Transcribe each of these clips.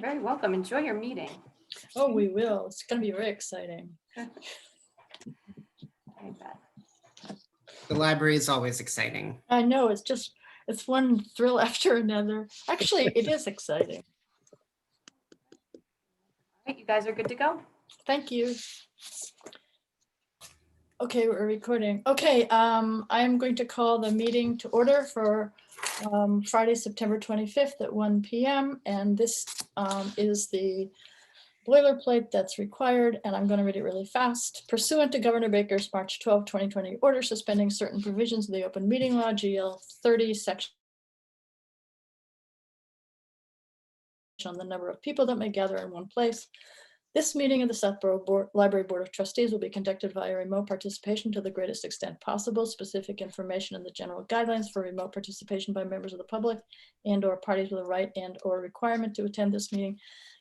very welcome. Enjoy your meeting. Oh, we will. It's going to be very exciting. I bet. The library is always exciting. I know, it's one thrill after another. Actually, it is exciting. All right, you guys are good to go. Thank you. Okay, we're recording. Okay, I'm going to call the meeting to order for Friday, September 25th at 1 p.m. And this is the boilerplate that's required, and I'm going to read it really fast. Pursuant to Governor Baker's March 12, 2020 order suspending certain provisions of the open meeting law, GL 30, section on the number of people that may gather in one place. This meeting of the Southborough Library Board of Trustees will be conducted via remote participation to the greatest extent possible. Specific information and the general guidelines for remote participation by members of the public and or parties with a right and or requirement to attend this meeting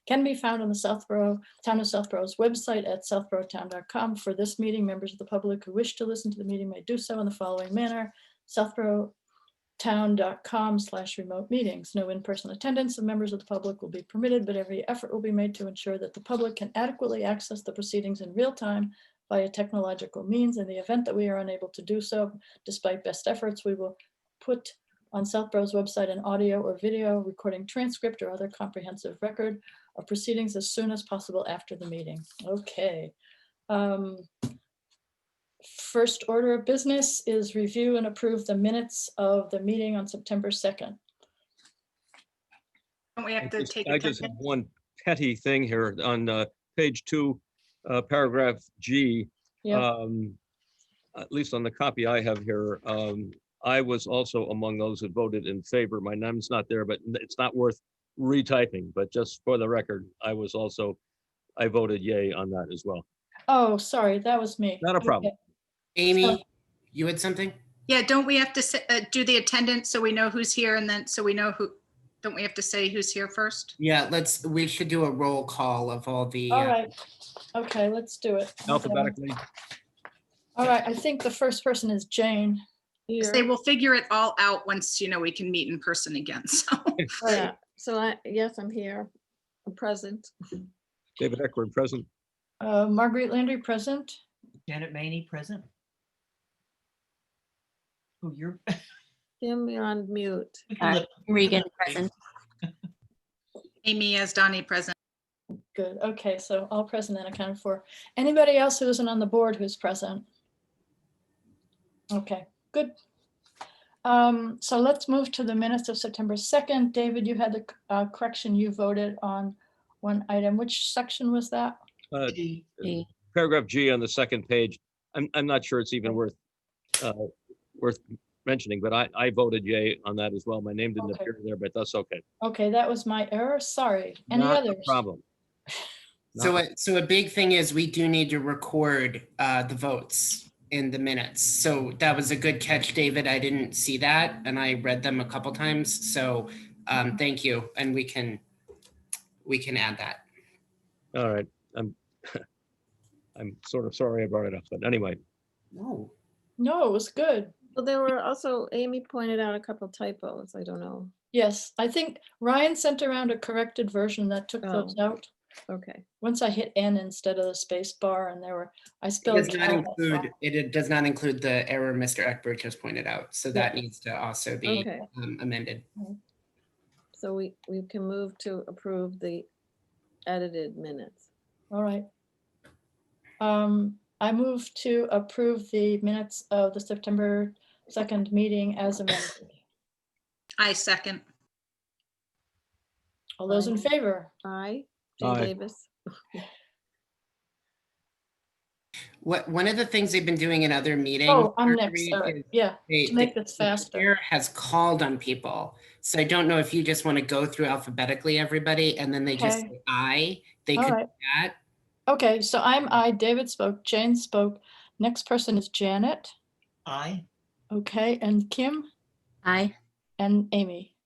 can be found on the Town of Southborough's website at southboroughtown.com. For this meeting, members of the public who wish to listen to the meeting may do so in the following manner: southboroughtown.com/remote meetings. No in-person attendance of members of the public will be permitted, but every effort will be made to ensure that the public can adequately access the proceedings in real time via technological means. In the event that we are unable to do so, despite best efforts, we will put on Southborough's website an audio or video recording transcript or other comprehensive record of proceedings as soon as possible after the meeting. Okay. First order of business is review and approve the minutes of the meeting on September 2nd. Don't we have to take I just have attendance? one petty thing here on page 2, paragraph G. Yeah. At least on the copy I have here, I was also among those who voted in favor. My name's not there, but it's not worth retyping. But just for the record, I voted yay on that as well. Oh, sorry, that was me. Not a problem. Okay. Amy, you had something? Yeah, don't we have to do the attendance so we know who's here, and then so we know who, don't we have to say who's here first? Yeah, we should do a roll call of all the. All right. Okay, let's do it. Alphabetically. All right, I think the first person is Jane. They will figure it all out once, we can meet in person again, so. Yeah, so yes, I'm here. I'm present. David Eckford present. Marguerite Landry present. Janet Maney present. Oh, you're. Tim, you're on mute. Regan present. Amy as Donnie present. Good. Okay, so all present and accounted for. Anybody else who isn't on the board who's present? Okay, good. So let's move to the minutes of September 2nd. David, you had the correction. You voted on one item. Which section was that? Paragraph G on the second page. I'm not sure it's even worth mentioning, but I voted yay on that as well. My name didn't Okay. appear there, but that's okay. Okay, that was my error. Sorry. Any Not others? a problem. So a big thing is we do need to record the votes in the minutes. So that was a good catch, David. I didn't see that, and I read them a couple times. So thank you, and we can add that. All right. I'm sort of sorry I brought it up, but anyway. No. No, it was good. Well, there were also, Amy pointed out a couple typos. I don't know. Yes, I think Ryan sent around a corrected version that took those out. Okay. Once I hit N instead of the space bar, and I It spelled does not cow. include it does not include the error Mr. Eckberg just pointed out. So that needs to also be Okay. amended. So we can move to approve the edited minutes. All right. I move to approve the minutes of the September 2nd meeting as amended. I second. All those in favor? Aye. Jane Aye. Davis. One of the things they've been doing in other meetings. Oh, I'm next. Marguerite, All right. is Yeah, they- to make the- this the faster. chair has called on people. So I don't know if you just want to go through alphabetically everybody and then they just Okay. say aye. They All could right. do that. Okay, so I'm I, David spoke, Jane spoke. Next person is Janet. Aye. Okay, and Kim Aye. and Amy.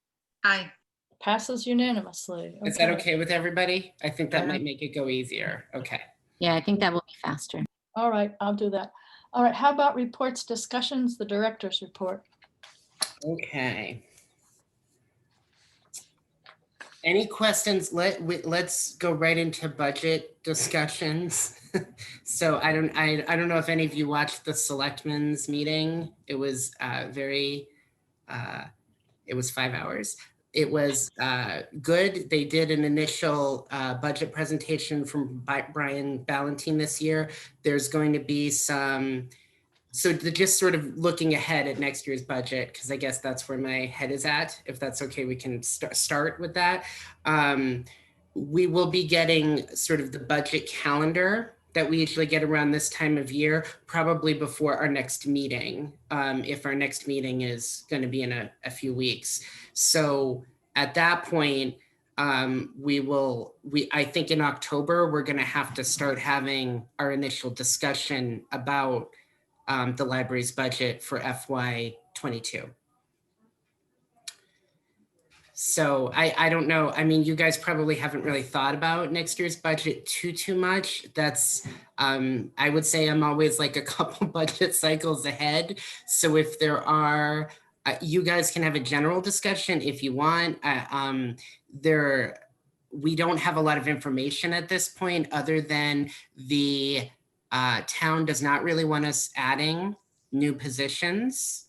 Aye. Passes unanimously. Is that okay with everybody? I think that Yeah. might make it go easier. Okay. Yeah, I think that will be faster. All right, I'll do that. All right, how about reports, discussions, the director's report? Okay. Any questions? Let's go right into budget discussions. So I don't know if any of you watched the selectmen's meeting. It was it was 5 hours. It was good. They did an initial budget presentation from Brian Ballantine this year. There's going to be some, so just sort of looking ahead at next year's budget, because I guess that's where my head is at. If that's okay, we can start with that. We will be getting sort of the budget calendar that we usually get around this time of year, probably before our next meeting, if our next meeting is going to be in a few weeks. So at that point, I think in October, we're going to have to start having our initial discussion about the library's budget for FY22. So I don't know. I mean, you guys probably haven't really thought about next year's budget too much. That's, I would say I'm always like a couple budget cycles ahead. So if there are, you guys can have a general discussion if you want. We don't have a lot of information at this point other than the town does not really want us adding new positions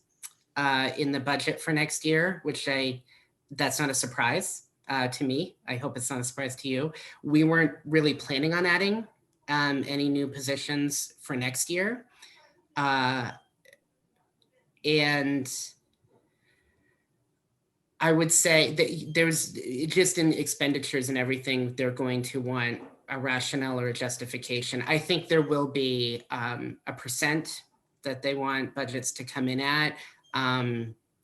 in the budget for next year, which that's not a surprise to me. I hope it's not a surprise to you. We weren't really planning on adding any new positions for next year. And I would say that there's just in expenditures and everything, they're going to want a rationale or a justification. I think there will be a percent that they want budgets to come in at.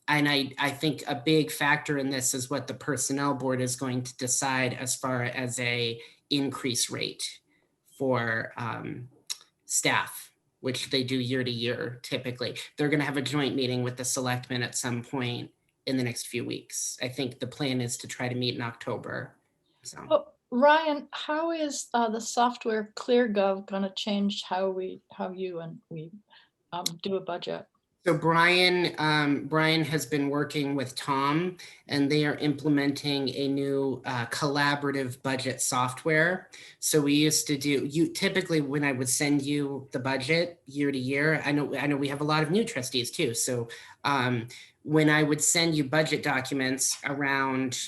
And I think a big factor in this is what the personnel board is going to decide as far as a increase rate for staff, which they do year to year typically. They're going to have a joint meeting with the selectmen at some point in the next few weeks. I think the plan is to try to meet in October. So. Oh, Ryan, how is the software ClearGov going to change how you and we do a budget? So Brian has been working with Tom, and they are implementing a new collaborative budget software. So we used to typically when I would send you the budget year to year, I know we have a lot of new trustees too. So when I would send you budget documents around,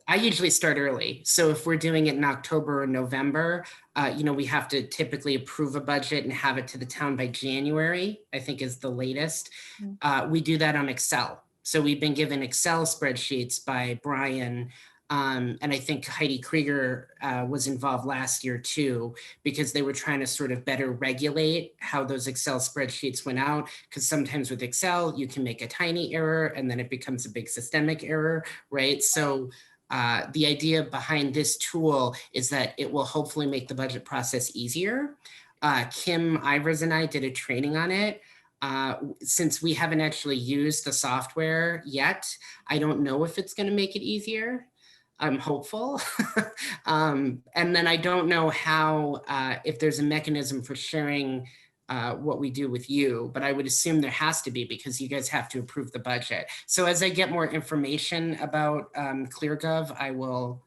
I usually start early. So if we're doing it in October or November, we have to typically approve a budget and have it to the town by January, I think is the latest. We do that on Excel. So we've been given Excel spreadsheets by Brian. And I think Heidi Krieger was involved last year too, because they were trying to sort of better regulate how those Excel spreadsheets went out. Because sometimes with Excel, you can make a tiny error and then it becomes a big systemic error, right? So the idea behind this tool is that it will hopefully make the budget process easier. Kim Ivers and I did a training on it. Since we haven't actually used the software yet, I don't know if it's going to make it easier. I'm hopeful. And then I don't know how, if there's a mechanism for sharing what we do with you, but I would assume there has to be because you guys have to approve the budget. So as I get more information about ClearGov, I will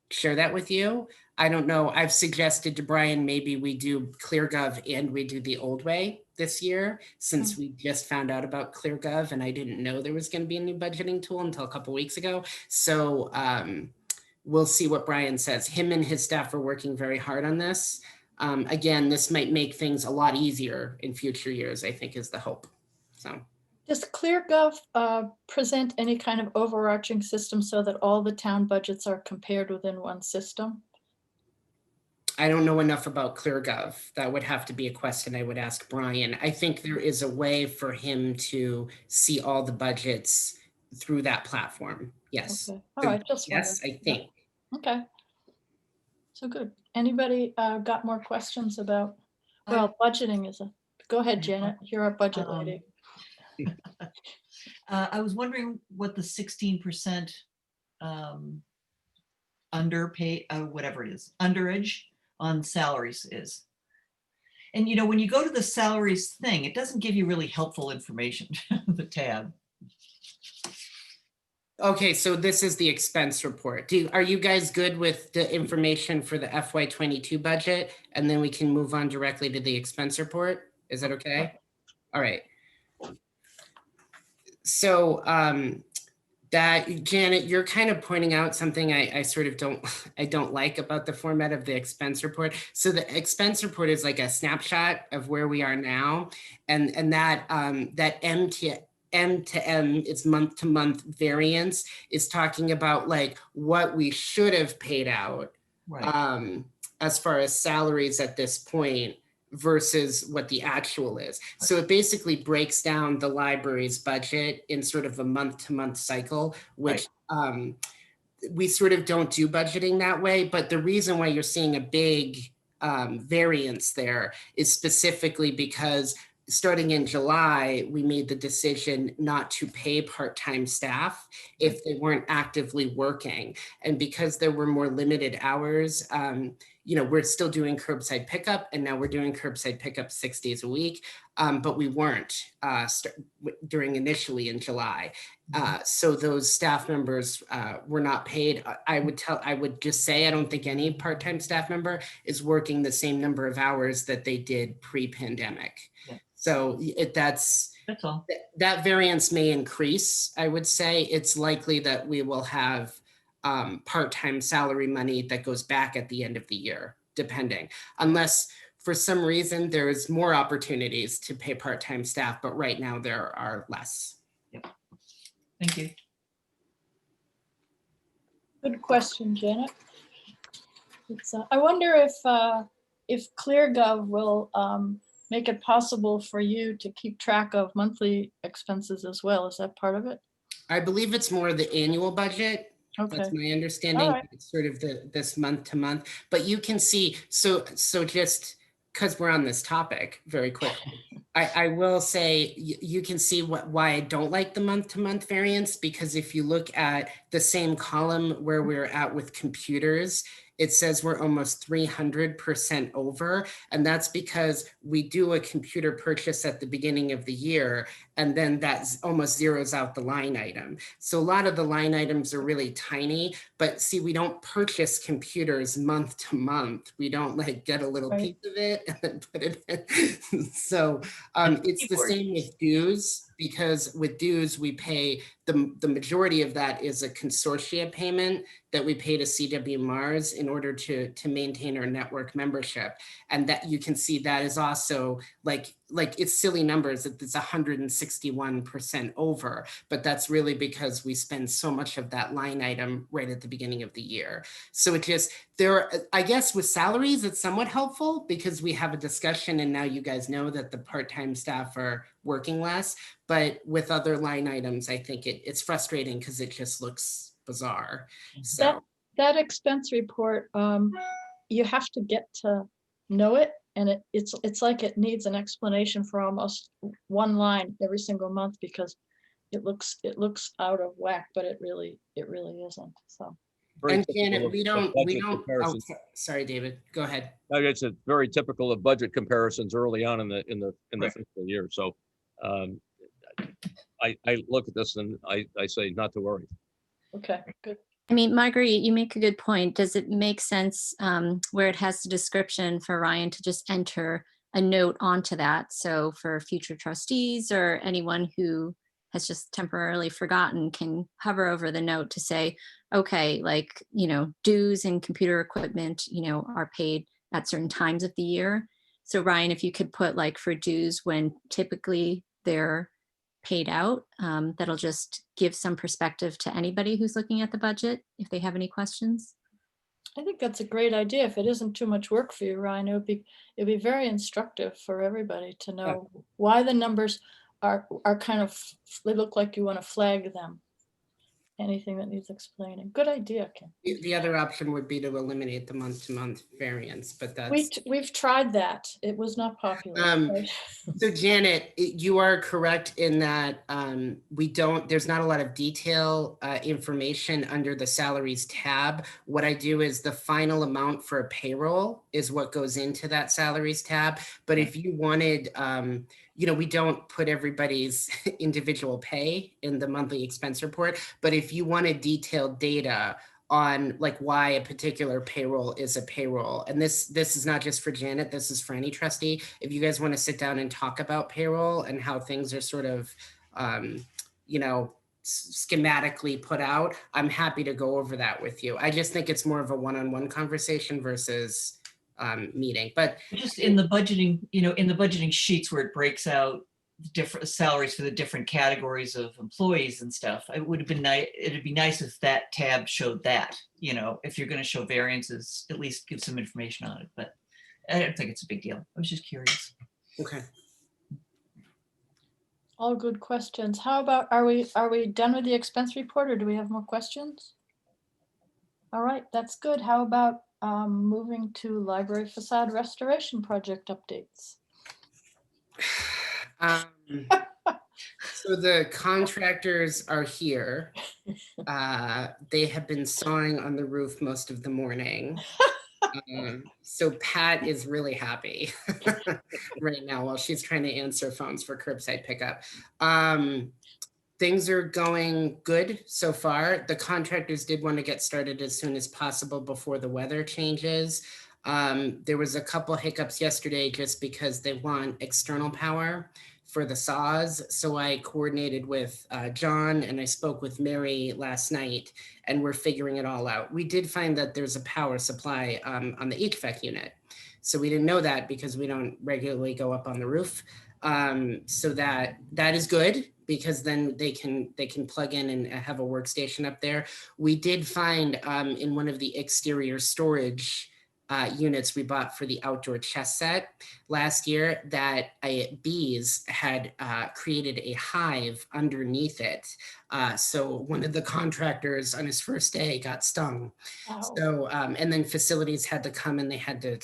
share that with you. I don't know. I've suggested to Brian, maybe we do ClearGov and we do the old way this year, since we just found out about ClearGov and I didn't know there was going to be a new budgeting tool until a couple weeks ago. So we'll see what Brian says. Him and his staff are working very hard on this. Again, this might make things a lot easier in future years, I think is the hope. So. Does ClearGov present any kind of overarching system so that all the town budgets are compared within one system? I don't know enough about ClearGov. That would have to be a question I would ask Brian. I think there is a way for him to see all the budgets through that platform. Yes. Okay. All right, just yes, wondered. I think. Okay. So good. Anybody got more questions about, well, budgeting is a, go ahead, Janet, you're our budget lady. I was wondering what the 16% underpay, whatever it is, underage on salaries is. And when you go to the salaries thing, it doesn't give you really helpful information, the tab. Okay, so this is the expense report. Are you guys good with the information for the FY22 budget? And then we can move on directly to the expense report? Is that okay? All right. So that, Janet, you're kind of pointing out something I sort of don't like about the format of the expense report. So the expense report is like a snapshot of where we are now. And that that M to M, it's month to month variance, is talking about like what we should have paid out Right. as far as salaries at this point versus what the actual is. So it basically breaks down the library's budget in sort of a month-to-month cycle, which we sort of don't do budgeting that way. But the reason why you're seeing a big variance there is specifically because starting in July, we made the decision not to pay part-time staff if they weren't actively working. And because there were more limited hours, you know, we're still doing curbside pickup, and now we're doing curbside pickup 6 days a week, but we weren't during initially in July. So those staff members were not paid. I would just say, I don't think any part-time staff member is working the same number of hours that they did pre-pandemic. Yeah. So that's all. That variance may increase. I would say it's likely that we will have part-time salary money that goes back at the end of the year, depending, unless for some reason there is more opportunities to pay part-time staff, but right now there are less. Thank you. Good question, Janet. I wonder if ClearGov will make it possible for you to keep track of monthly expenses as well. Is that part of it? I believe it's more the annual budget. Okay. That's my understanding. All right. It's sort of this month to month, but you can see, so just because we're on this topic very quickly, I will say you can see why I don't like the month to month variance, because if you look at the same column where we're at with computers, it says we're almost 300% over. And that's because we do a computer purchase at the beginning of the year, and then that almost zeroes out the line item. So a lot of the line items are really tiny, but see, we don't purchase computers month to month. We don't like get a little Right. piece of it and then put it in. So it's the same with dues, because with dues, we pay the majority of that is a consortia payment that we pay to CW Mars in order to maintain our network membership. And that you can see that is also like it's silly numbers, that it's 161% over, but that's really because we spend so much of that line item right at the beginning of the year. So it just, I guess with salaries, it's somewhat helpful because we have a discussion and now you guys know that the part-time staff are working less, but with other line items, I think it's frustrating because it just looks bizarre. So that expense report, you have to get to know it, and it's like it needs an explanation for almost one line every single month, because it looks out of whack, but it really isn't. So. Very and typical Janet, of we budget don't. Oh, comparisons. sorry, David. Go ahead. It's very typical of budget comparisons early on in the Right. fiscal year. So I look at this and I say not to worry. Okay, good. I mean, Marguerite, you make a good point. Does it make sense where it has the description for Ryan to just enter a note onto that? So for future trustees or anyone who has just temporarily forgotten can hover over the note to say, okay, like, you know, dues and computer equipment, you know, are paid at certain times of the year. So Ryan, if you could put like for dues when typically they're paid out, that'll just give some perspective to anybody who's looking at the budget if they have any questions. I think that's a great idea. If it isn't too much work for you, Ryan, it'd be very instructive for everybody to know why the numbers are kind of, they look like you want to flag them. Anything that needs explaining. Good idea, Kim. The other option would be to eliminate the month-to-month variance, but that's. We've tried that. It was not popular. Right? So Janet, you are correct in that there's not a lot of detail information under the salaries tab. What I do is the final amount for a payroll is what goes into that salaries tab. But if you wanted, we don't put everybody's individual pay in the monthly expense report, but if you wanted detailed data on like why a particular payroll is a payroll, and this is not just for Janet, this is for any trustee. If you guys want to sit down and talk about payroll and how things are sort of, schematically put out, I'm happy to go over that with you. I just think it's more of a one-on-one conversation versus meeting, but Just in the budgeting, in the budgeting sheets where it breaks out the different salaries for the different categories of employees and stuff, it would have been nice, it'd be nice if that tab showed that, if you're going to show variances, at least give some information on it, but I don't think it's a big deal. I was just curious. okay. All good questions. How about, are we done with the expense report or do we have more questions? All right, that's good. How about moving to library facade restoration project updates? So the contractors are here. They have been sawing on the roof most of the morning. So Pat is really happy right now while she's trying to answer phones for curbside pickup. Things are going good so far. The contractors did want to get started as soon as possible before the weather changes. There was a couple hiccups yesterday just because they want external power for the saws. So I coordinated with John and I spoke with Mary last night and we're figuring it all out. We did find that there's a power supply on the HVAC unit. So we didn't know that because we don't regularly go up on the roof. So that is good because then they can plug in and have a workstation up there. We did find in one of the exterior storage units we bought for the outdoor chess set last year that bees had created a hive underneath it. So one of the contractors on his first day got stung. Wow. So, and then facilities had to come and they had to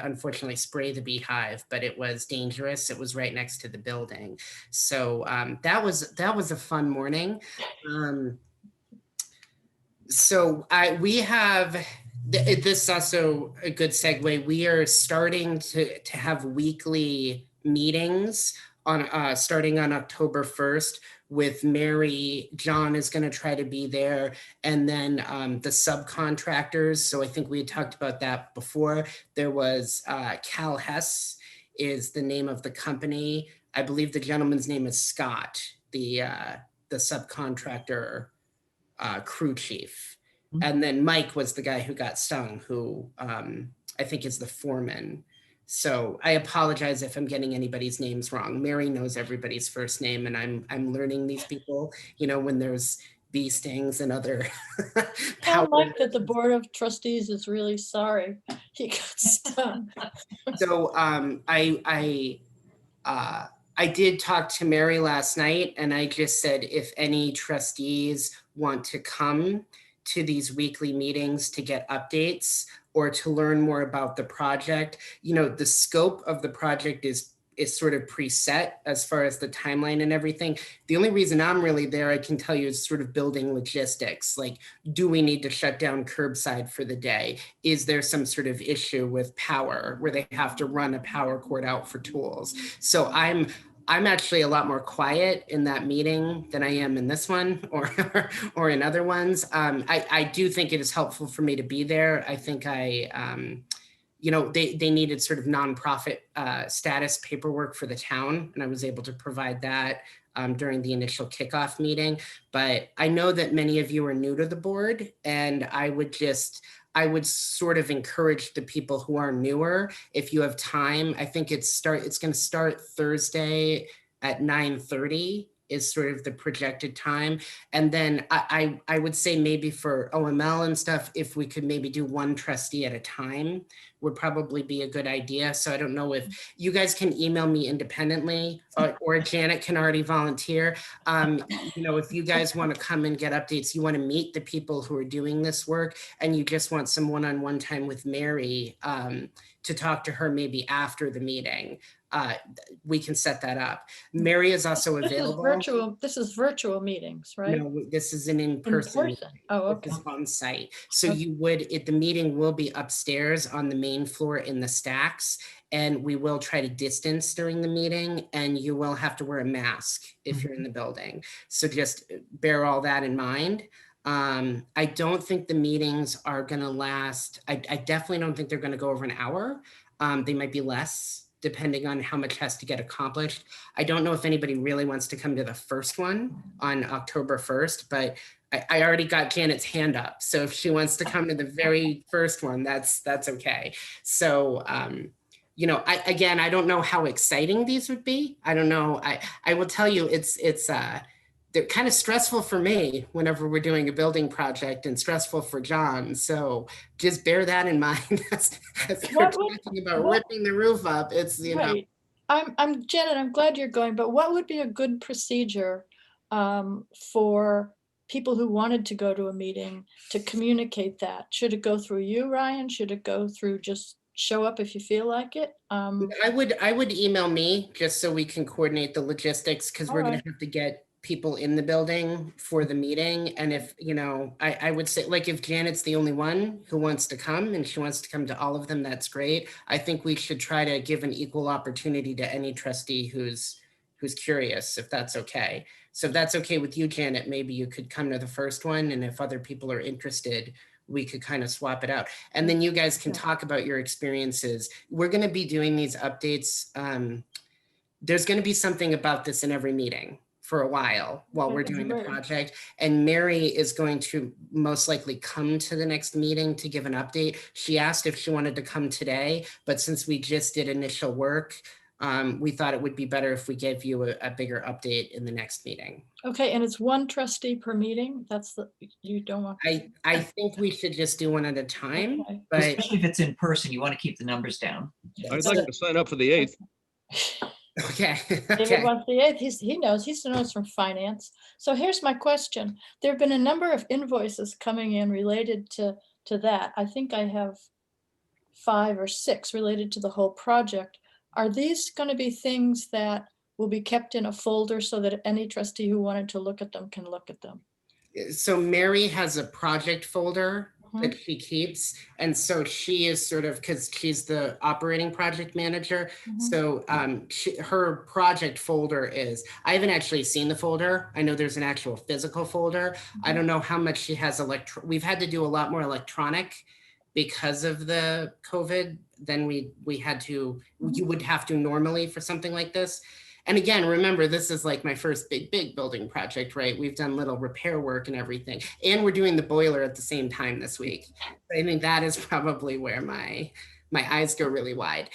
unfortunately spray the beehive, but it was dangerous. It was right next to the building. So that was a fun morning. So we have, this is also a good segue. We are starting to have weekly meetings on starting on October 1st with Mary. John is going to try to be there, and then the subcontractors. So I think we had talked about that before. There was Cal Hess is the name of the company. I believe the gentleman's name is Scott, the subcontractor crew chief. And then Mike was the guy who got stung, who I think is the foreman. So I apologize if I'm getting anybody's names wrong. Mary knows everybody's first name, and I'm learning these people, when there's bee stings and other Tell Mike that the Board of Trustees is really sorry he got stung. So I did talk to Mary last night, and I just said if any trustees want to come to these weekly meetings to get updates or to learn more about the project, the scope of the project is sort of preset as far as the timeline and everything. The only reason I'm really there, I can tell you, is sort of building logistics. Like, do we need to shut down curbside for the day? Is there some sort of issue with power where they have to run a power cord out for tools? So I'm actually a lot more quiet in that meeting than I am in this one or in other ones. I do think it is helpful for me to be there. I think they needed sort of nonprofit status paperwork for the town, and I was able to provide that during the initial kickoff meeting. But I know that many of you are new to the board, and I would sort of encourage the people who are newer, if you have time. I think it's going to start Thursday at 9:30 is sort of the projected time. And then I would say maybe for OML and stuff, if we could maybe do one trustee at a time would probably be a good idea. So I don't know if you guys can email me independently or Janet can already volunteer. If you guys want to come and get updates, you want to meet the people who are doing this work, and you just want some one-on-one time with Mary to talk to her maybe after the meeting. we can set that up. Mary is also This is available. virtual, this is virtual meetings, right? No, this is an In in-person. person. Oh, This okay. is on site. So Okay. you would, the meeting will be upstairs on the main floor in the stacks. And we will try to distance during the meeting, and you will have to wear a mask if you're in the building. So just bear all that in mind. I don't think the meetings are gonna last. I definitely don't think they're gonna go over an hour. They might be less, depending on how much has to get accomplished. I don't know if anybody really wants to come to the first one on October 1st, but I already got Janet's hand up. So if she wants to come to the very first one, that's okay. So, you know, I don't know how exciting these would be. I don't know. I will tell you, they're kind of stressful for me whenever we're doing a building project, and stressful for John. So just bear that in mind as we're talking about ripping the roof up. It's, you know. Right. I'm Janet, I'm glad you're going, but what would be a good procedure for people who wanted to go to a meeting to communicate that? Should it go through you, Ryan? Should it go through just show up if you feel like it? I would email me just so we can coordinate the logistics, because we're gonna Alright. have to get people in the building for the meeting. And if, you know, I would say, like, if Janet's the only one who wants to come and she wants to come to all of them, that's great. I think we should try to give an equal opportunity to any trustee who's curious, if that's okay. So if that's okay with you, Janet, maybe you could come to the first one, and if other people are interested, we could kind of swap it out. And then you guys can Yeah. talk about your experiences. We're gonna be doing these updates. There's gonna be something about this in every meeting for a while we're Okay, doing the great. project. And Mary is going to most likely come to the next meeting to give an update. She asked if she wanted to come today, but since we just did initial work, we thought it would be better if we gave you a bigger update in the next meeting. Okay, and it's one trustee per meeting? That's the, you don't want. I think we should just do one at a time, Okay. but Especially if it's in person, you want to keep the numbers down. I'd like to sign up for the 8th. okay. David Okay. wants the 8th. He knows from finance. So here's my question. There have been a number of invoices coming in related to that. I think I have 5 or 6 related to the whole project. Are these going to be things that will be kept in a folder so that any trustee who wanted to look at them can look at them? So Mary has a project folder Mhm. that she keeps. And so she is sort of, because she's the operating project manager. Mhm. So her project folder is, I haven't actually seen the folder. I know there's an actual physical folder. I don't know how much she has we've had to do a lot more electronic because of the COVID than we had to, you would have to normally for something like this. And again, remember, this is like my first big building project, right? We've done little repair work and everything. And we're doing the boiler at the same time this week. I think that is probably where my eyes go really wide.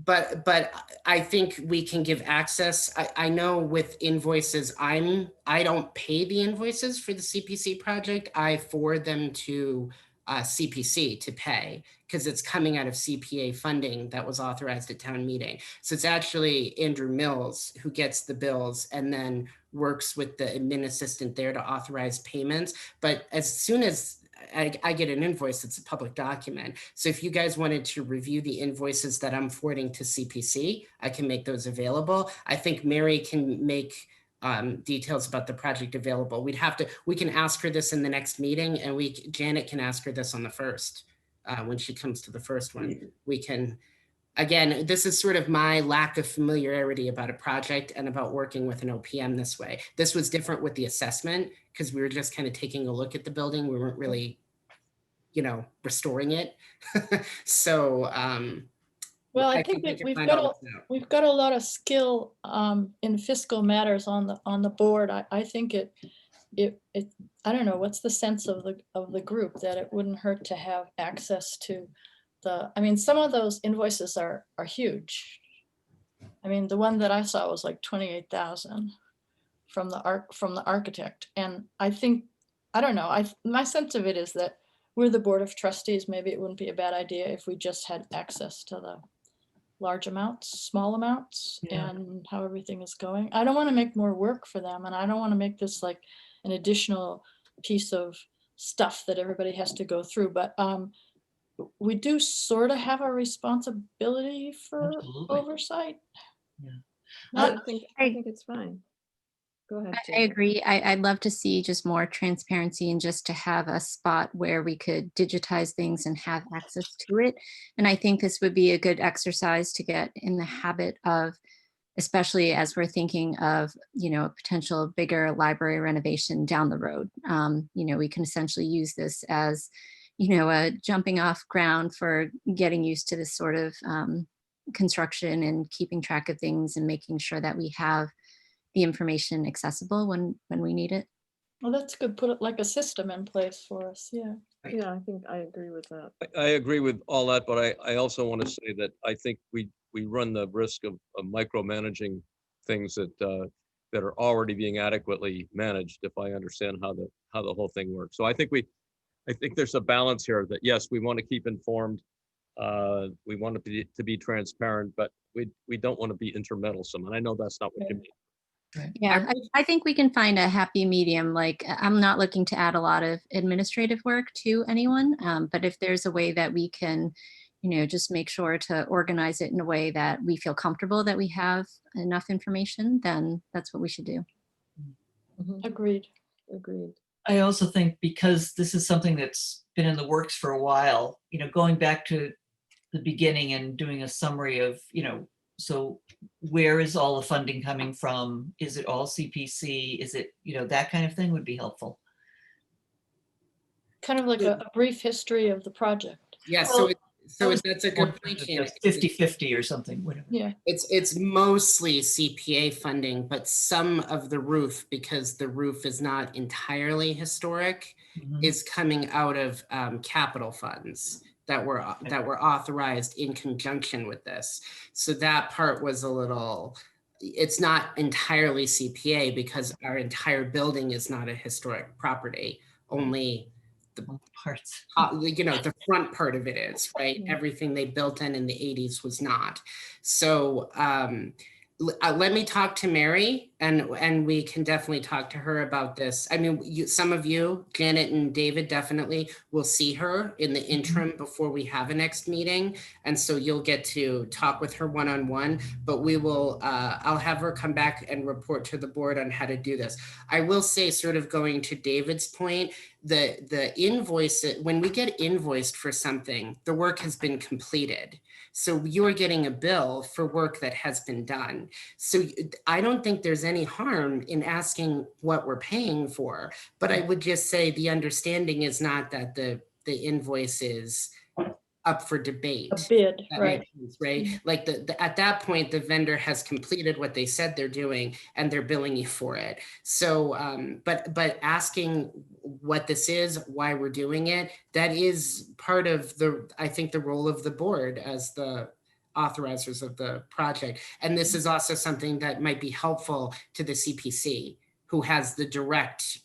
But I think we can give access. I know with invoices, I don't pay the invoices for the CPC project. I forward them to CPC to pay, because it's coming out of CPA funding that was authorized at town meeting. So it's actually Andrew Mills who gets the bills and then works with the admin assistant there to authorize payments. But as soon as I get an invoice, it's a public document. So if you guys wanted to review the invoices that I'm forwarding to CPC, I can make those available. I think Mary can make details about the project available. We can ask her this in the next meeting, and Janet can ask her this on the first, when she comes to the first one. We can, again, this is sort of my lack of familiarity about a project and about working with an OPM this way. This was different with the assessment, because we were just kind of taking a look at the building. We weren't really, restoring it. So, Well, I can think we've find all got this out. we've got a lot of skill in fiscal matters on the board. I think it I don't know, what's the sense of the group that it wouldn't hurt to have access to I mean, some of those invoices are huge. I mean, the one that I saw was like 28,000 from the architect. And I think, I don't know, my sense of it is that we're the Board of Trustees. Maybe it wouldn't be a bad idea if we just had access to the large amounts, small amounts, Yeah. and how everything is going. I don't want to make more work for them, and I don't want to make this like an additional piece of stuff that everybody has to go through. But we do sort of have a responsibility for Absolutely. oversight. Yeah. Not, I think it's fine. Go ahead. I Jane. agree. I'd love to see just more transparency and just to have a spot where we could digitize things and have access to it. And I think this would be a good exercise to get in the habit of, especially as we're thinking of, a potential bigger library renovation down the road. We can essentially use this as, a jumping off ground for getting used to this sort of construction and keeping track of things and making sure that we have the information accessible when we need it. well, that's good. Put it like a system in place for us. Yeah. Yeah, I think I agree with that. I agree with all that, but I also want to say that I think we run the risk of micromanaging things that that are already being adequately managed, if I understand how the whole thing works. So I think there's a balance here that, yes, we want to keep informed. We want to be transparent, but we don't want to be intermeddlesome. And I know that's not what you mean. Yeah, I think we can find a happy medium. Like, I'm not looking to add a lot of administrative work to anyone, but if there's a way that we can, just make sure to organize it in a way that we feel comfortable that we have enough information, then that's what we should do. Mhm, Agreed. agreed. I also think because this is something that's been in the works for a while, going back to the beginning and doing a summary of, so where is all the funding coming from? Is it all CPC? Is it, that kind of thing would be helpful. Kind of like a brief history of the project. Yeah, Well, that's a good point, Janet. 50-50 or something, whatever. Yeah. It's mostly CPA funding, but some of the roof, because the roof is not entirely historic, Mhm. is coming out of capital funds that were authorized in conjunction with this. So that part was a little, it's not entirely CPA because our entire building is not a historic property, only Parts. the front part of it is, right? Mm. Everything they built in the 80s was not. So let me talk to Mary and we can definitely talk to her about this. I mean, some of you, Janet and David, definitely will see her in the interim before we have a next meeting. And so you'll get to talk with her one-on-one, but we will, I'll have her come back and report to the board on how to do this. I will say, sort of going to David's point, the invoice, when we get invoiced for something, the work has been completed. So you're getting a bill for work that has been done. So I don't think there's any harm in asking what we're paying for, but I would just say the understanding is not that the invoice is up for debate. A bid, That right? makes sense, right? Like at that point, the vendor has completed what they said they're doing and they're billing you for it. So, but asking what this is, why we're doing it, that is part of I think the role of the board as the authorizers of the project. And this is also something that might be helpful to the CPC, who has the direct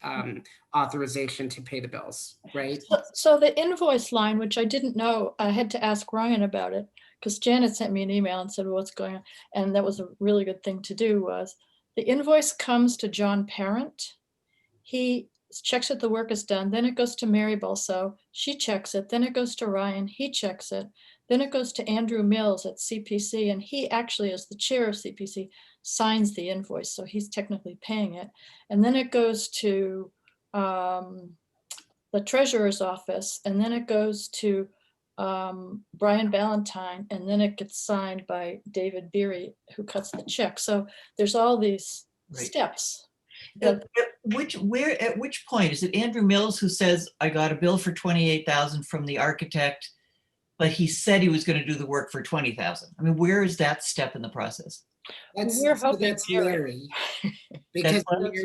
authorization to pay the bills, right? So the invoice line, which I didn't know, I had to ask Ryan about it because Janet sent me an email and said, well, what's going on? And that was a really good thing to do. Was the invoice comes to John Parent. He checks that the work is done. Then it goes to Mary Balso. She checks it. Then it goes to Ryan. He checks it. Then it goes to Andrew Mills at CPC. And he actually, as the chair of CPC, signs the invoice. So he's technically paying it. And then it goes to the treasurer's office, and then it goes to Brian Ballantyne, and then it gets signed by David Beery, who cuts the check. So there's all these Right. steps. At which point is it Andrew Mills who says, I got a bill for 28,000 from the architect, but he said he was going to do the work for 20,000? I mean, where is that step in the process? We're hoping That's Mary. Mary. Because what? That's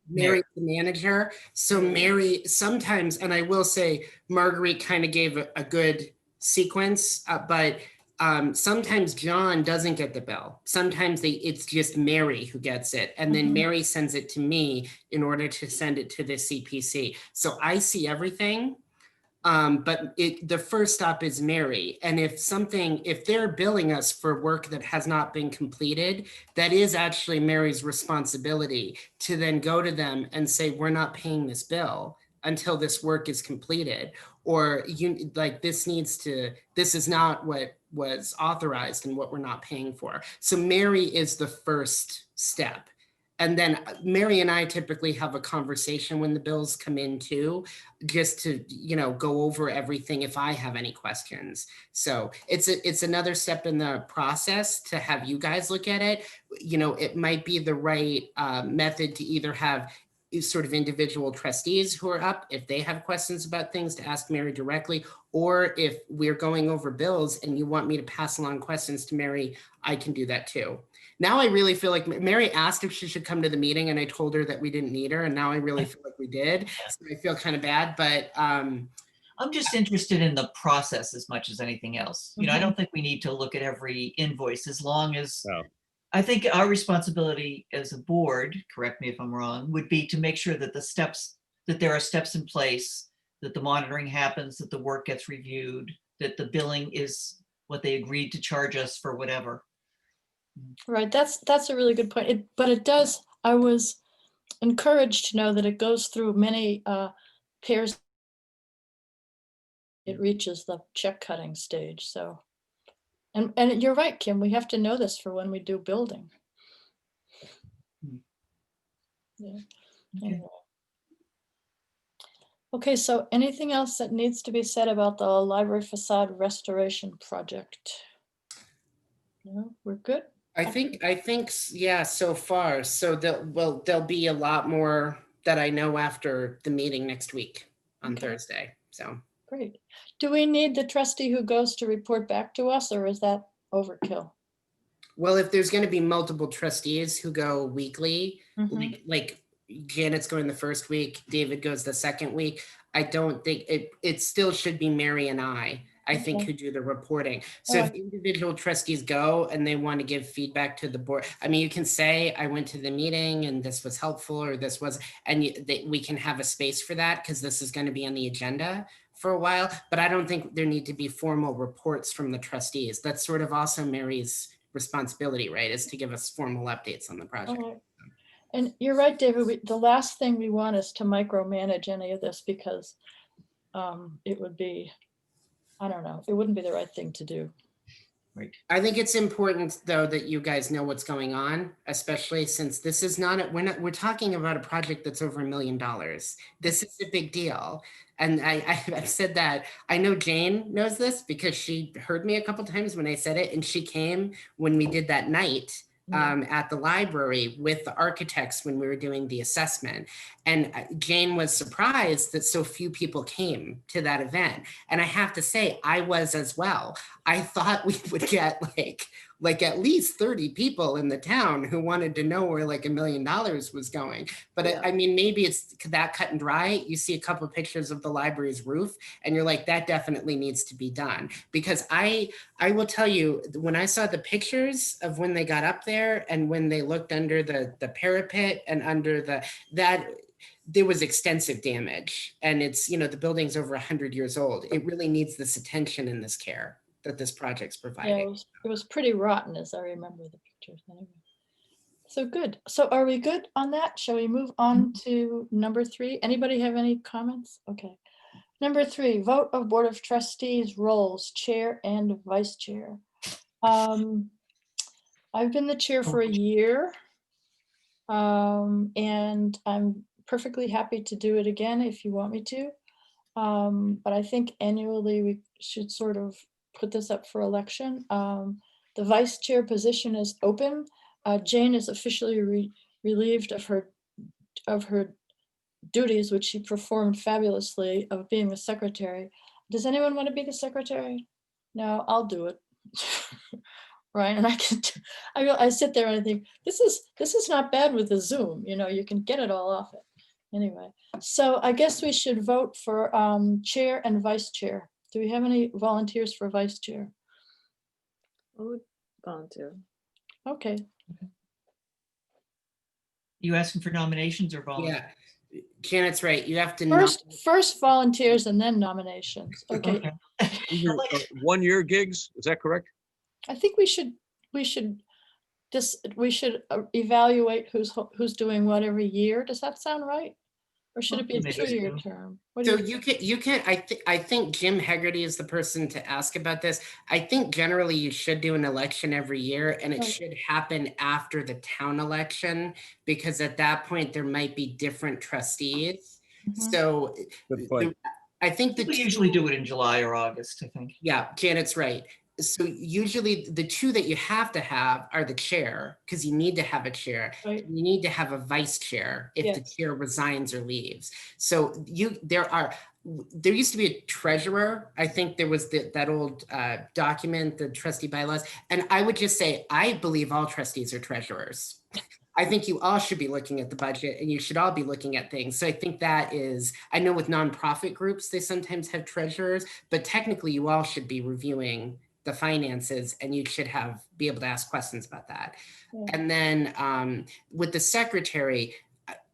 Mary's what? the manager. So Mary sometimes, and I will say Marguerite kind of gave a good sequence, but sometimes John doesn't get the bill. Sometimes it's just Mary who gets it. And then Mary sends it to me in order to send it to the CPC. So I see everything. But the first stop is Mary. And if they're billing us for work that has not been completed, that is actually Mary's responsibility to then go to them and say, we're not paying this bill until this work is completed. or you like this is not what was authorized and what we're not paying for. So Mary is the first step. And then Mary and I typically have a conversation when the bills come in too, just to, go over everything if I have any questions. So it's another step in the process to have you guys look at it. It might be the right method to either have sort of individual trustees who are up, if they have questions about things, to ask Mary directly, or if we're going over bills and you want me to pass along questions to Mary, I can do that too. Now I really feel like Mary asked if she should come to the meeting and I told her that we didn't need her, and now I really feel like we did. So I feel kind of bad, but I'm just interested in the process as much as anything else. I don't think we need to look at every invoice, as long as No. I think our responsibility as a board, correct me if I'm wrong, would be to make sure that there are steps in place, that the monitoring happens, that the work gets reviewed, that the billing is what they agreed to charge us for whatever. Right, that's a really good point. I was encouraged to know that it goes through many pairs. It reaches the check cutting stage, so. And you're right, Kim, we have to know this for when we do building. Yeah. Okay. Anyway. Okay, so anything else that needs to be said about the library facade restoration project? No, we're good? I think, yeah, so far. So there'll be a lot more that I know after the meeting next week on Okay. Thursday. So Great. Do we need the trustee who goes to report back to us, or is that overkill? well, if there's going to be multiple trustees who go weekly, Mhm. like Janet's going the first week, David goes the second week, I don't think it still should be Mary and I think, Okay. who do the reporting. So if Alright. individual trustees go and they want to give feedback to the board, I mean, you can say, I went to the meeting and this was helpful, or this was, and we can have a space for that, because this is going to be on the agenda for a while. But I don't think there need to be formal reports from the trustees. That's sort of also Mary's responsibility, right, is to give us formal updates on the project. Alright. And you're right, David, the last thing we want is to micromanage any of this, because it would be, I don't know, it wouldn't be the right thing to do. Right. I think it's important, though, that you guys know what's going on, especially since this is we're talking about a project that's over $1 million. This is a big deal. And I've said that. I know Jane knows this because she heard me a couple times when I said it, and she came when we did that night at the library with the architects when we were doing the assessment. And Jane was surprised that so few people came to that event. And I have to say, I was as well. I thought we would get like at least 30 people in the town who wanted to know where like $1 million was going. But Yeah. I mean, maybe it's that cut and dry. You see a couple of pictures of the library's roof and you're like, that definitely needs to be done. Because I will tell you, when I saw the pictures of when they got up there and when they looked under the parapet and under there was extensive damage, and it's, the building's over 100 years old. It really needs this attention and this care that this project's Yeah, providing. it was pretty rotten, as I remember the pictures anyway. So good. So are we good on that? Shall we move on to number 3? Anybody have any comments? Okay. Number 3, vote of Board of Trustees roles, chair and vice chair. I've been the chair for a year. And I'm perfectly happy to do it again if you want me to. But I think annually we should sort of put this up for election. The vice chair position is open. Jane is officially relieved of her duties, which she performed fabulously, of being the secretary. Does anyone want to be the secretary? No, I'll do it. Right, and I sit there and I think, this is not bad with the Zoom, you can get it all off it. Anyway, so I guess we should vote for chair and vice chair. Do we have any volunteers for vice chair? I would volunteer. Okay, You asking for nominations or volunteers? Yeah, Janet's right. You have to first volunteers and then nominations. Okay, These are 1-year gigs, is that correct? I think we should evaluate who's doing what every year. Does that sound right? Or should it be a Committees 2-year do. term? What do So you, you can, I think Jim Hegarty is the person to ask about this. I think generally you should do an election every year, and it Right. should happen after the town election, because at that point there might be different trustees. Mhm. So Good point. I think the People two- usually do it in July or August, I think. yeah, Janet's right. So usually the two that you have to have are the chair, because you need to have a chair. Right. You need to have a vice chair if the Yes. chair resigns or leaves. So there used to be a treasurer. I think there was that old document, the trustee bylaws. And I would just say, I believe all trustees are treasurers. I think you all should be looking at the budget, and you should all be looking at things. So I think that is, I know with nonprofit groups, they sometimes have treasurers, but technically you all should be reviewing the finances, and you should be able to ask questions about that. Yeah. And then with the secretary,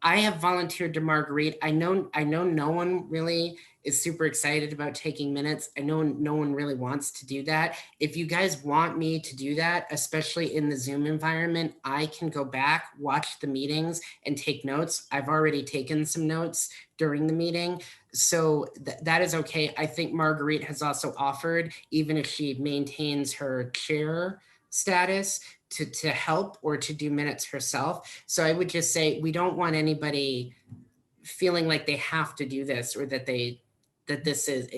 I have volunteered to Marguerite. I know no one really is super excited about taking minutes. I know no one really wants to do that. If you guys want me to do that, especially in the Zoom environment, I can go back, watch the meetings, and take notes. I've already taken some notes during the meeting. So that is okay. I think Marguerite has also offered, even if she maintains her chair status, to help or to do minutes herself. So I would just say, we don't want anybody feeling like they have to do this, or that this is,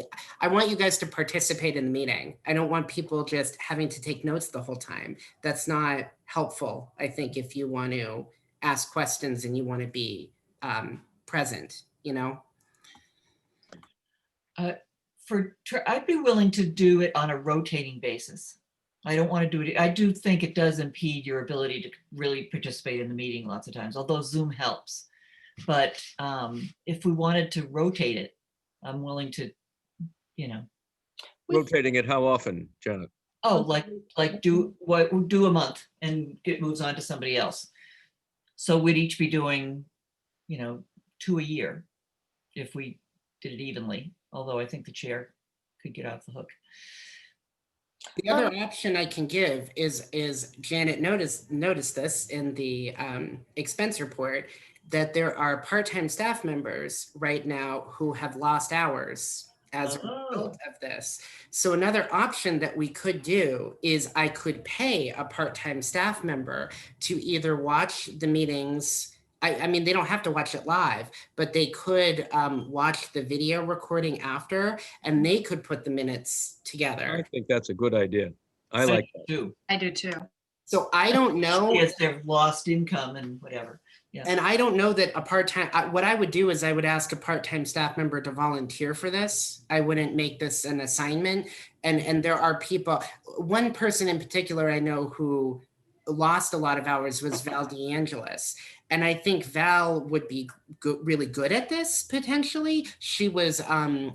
I want you guys to participate in the meeting. I don't want people just having to take notes the whole time. That's not helpful, I think, if you want to ask questions and you want to be present, you know? I'd be willing to do it on a rotating basis. I don't want to do it. I do think it does impede your ability to really participate in the meeting lots of times, although Zoom helps. But if we wanted to rotate it, I'm willing to, Rotating it how often, Janet? oh, like do a month and it moves on to somebody else. So we'd each be doing, 2 a year if we did it evenly, although I think the chair could get off the hook. The other option I can give is Janet noticed this in the expense report, that there are part-time staff members right now who have lost hours as a result of this. So another option that we could do is I could pay a part-time staff member to either watch the meetings. I mean, they don't have to watch it live, but they could watch the video recording after, and they could put the minutes I together. think that's a good idea. I like that. do. I do too. So I don't know, As they've lost income and whatever. and I don't know that a part-time, what I would do is I would ask a part-time staff member to volunteer for this. I wouldn't make this an assignment. And there are people, one person in particular I know who lost a lot of hours was Val DeAngelis. And I think Val would be really good at this potentially. She was a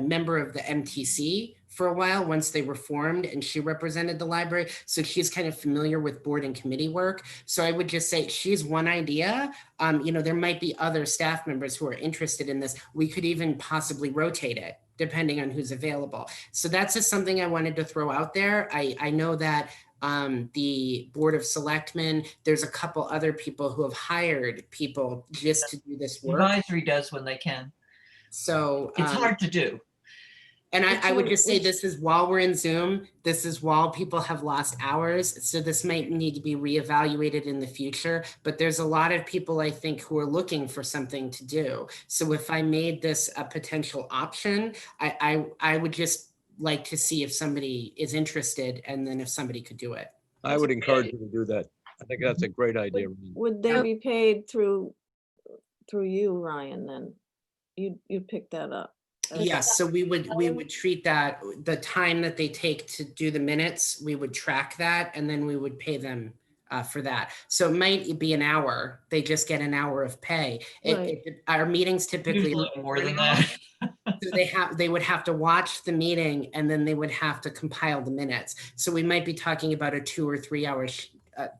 member of the MTC for a while once they were formed, and she represented the library. So she's kind of familiar with board and committee work. So I would just say she's one idea. There might be other staff members who are interested in this. We could even possibly rotate it depending on who's available. So that's just something I wanted to throw out there. I know that the Board of Selectmen, there's a couple other people who have hired people just to do this work. Advisory does when they can. So It's hard to do. and I would just say, Which- this is while we're in Zoom, this is while people have lost hours. So this might need to be reevaluated in the future, but there's a lot of people, I think, who are looking for something to do. So if I made this a potential option, I would just like to see if somebody is interested, and then if somebody could do it. I would encourage you to do that. I think that's a great idea. Would they be paid through you, Ryan, then? You pick that up? Yes, so we would treat that, the time that they take to do the minutes, we would track that, and then we would pay them for that. So it might be an hour. They just get an hour of pay. Our meetings typically Usually more than that. So they would have to watch the meeting, and then they would have to compile the minutes. So we might be talking about a 2 or 3 hour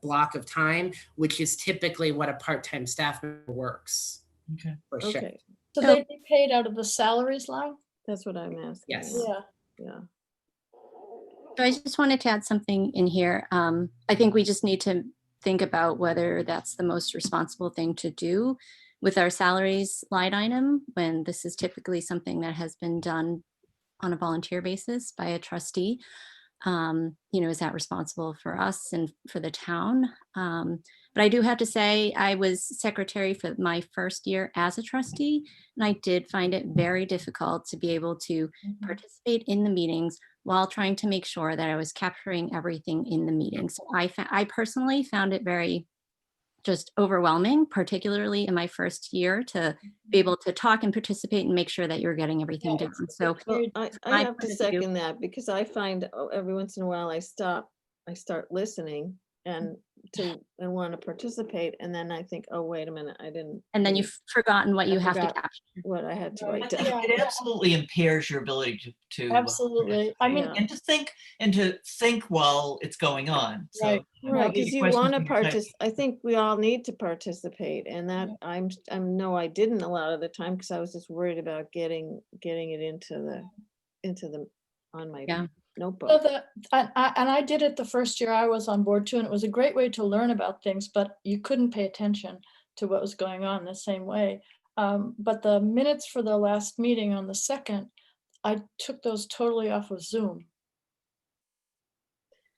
block of time, which is typically what a part-time staff member works. Okay. For shift. Okay, so they'd be paid out of the salaries line? that's what I'm asking. Yes. Yeah. Yeah. So I just wanted to add something in here. I think we just need to think about whether that's the most responsible thing to do. with our salaries line item, when this is typically something that has been done on a volunteer basis by a trustee, is that responsible for us and for the town? But I do have to say, I was secretary for my first year as a trustee, and I did find it very difficult to be able to participate in the meetings while trying to make sure that I was capturing everything in the meeting. So I personally found it very just overwhelming, particularly in my first year, to be able to talk and participate and make sure that you're getting everything Yeah, done. So Well, my I have to point of view- second that because I find every once in a while I start listening and want to participate. And then I think, oh, wait a minute, I didn't. and then you've forgotten what I you have to forgot capture. what I had to Right. I write think down. it absolutely impairs your ability to Absolutely. I mean, Yeah. and to think while it's going on. So Right. Right, because you want to participate. participate. I think we all need to participate, and that no, I didn't a lot of the time because I was just worried about getting it into the on my Yeah. notebook. So and I did it the first year I was on board too, and it was a great way to learn about things, but you couldn't pay attention to what was going on the same way. But the minutes for the last meeting on the 2nd, I took those totally off of Zoom.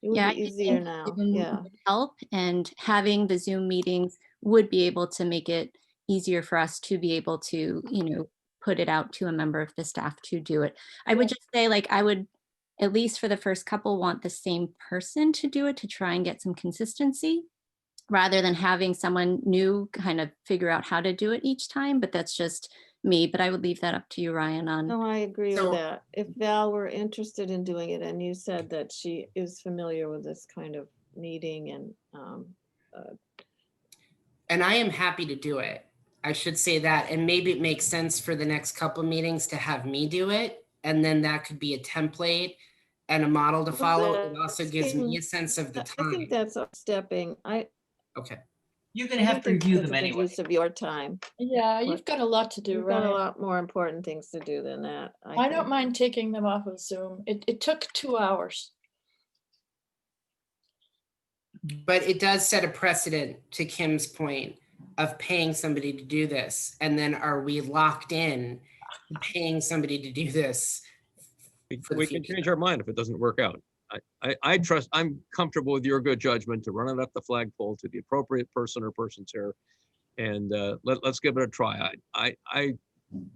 It would Yeah, be I easier think now. Zoom Yeah. would help, and having the Zoom meetings would be able to make it easier for us to be able to, put it out to a member of the staff to do it. I would just say, like, I would, at least for the first couple, want the same person to do it to try and get some consistency, rather than having someone new kind of figure out how to do it each time. But that's just me. But I would leave that up to you, Ryan, on. No, I agree So- with that. If Val were interested in doing it, and you said that she is familiar with this kind of meeting and And I am happy to do it. I should say that, and maybe it makes sense for the next couple meetings to have me do it, and then that could be a template and a model to follow. It also gives me a sense of the I time. think that's stepping. Okay. You're going to have to think review that's them a good anyway. use of your time. Yeah, you've got a lot to do, You've got a right? lot more important things to do than that. I don't think. mind taking them off of Zoom. It took 2 hours. But it does set a precedent, to Kim's point, of paying somebody to do this. And then are we locked in to paying somebody to do this? for the We can future? change our mind if it doesn't work out. I trust, I'm comfortable with your good judgment to run it up the flagpole to the appropriate person or persons here. And let's give it a try. I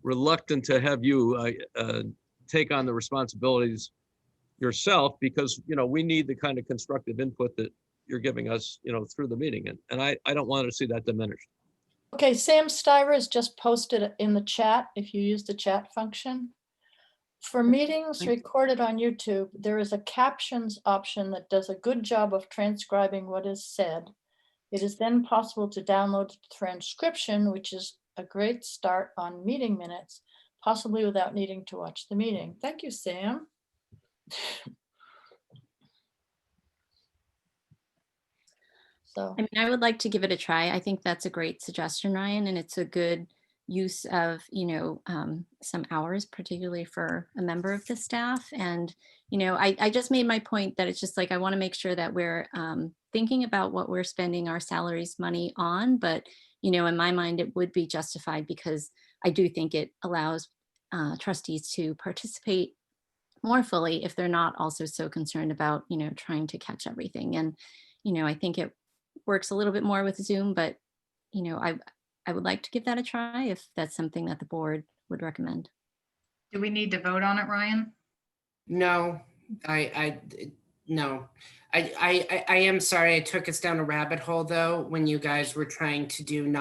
reluctant to have you take on the responsibilities yourself because, we need the kind of constructive input that you're giving us, through the meeting. And I don't want to see that diminished. Okay, Sam Stiver has just posted it in the chat if you use the chat function. For meetings recorded on YouTube, there is a captions option that does a good job of transcribing what is said. It is then possible to download the transcription, which is a great start on meeting minutes, possibly without needing to watch the meeting. Thank you, Sam. So, I mean, I would like to give it a try. I think that's a great suggestion, Ryan, and it's a good use of, some hours, particularly for a member of the staff. And, I just made my point that it's just like, I want to make sure that we're thinking about what we're spending our salaries money on. But, in my mind, it would be justified because I do think it allows trustees to participate more fully if they're not also so concerned about, trying to catch everything. And, I think it works a little bit more with Zoom, but, I would like to give that a try if that's something that the board would recommend. Do we need to vote on it, Ryan? No, no. I am sorry I took us down a rabbit hole though, when you guys were trying to do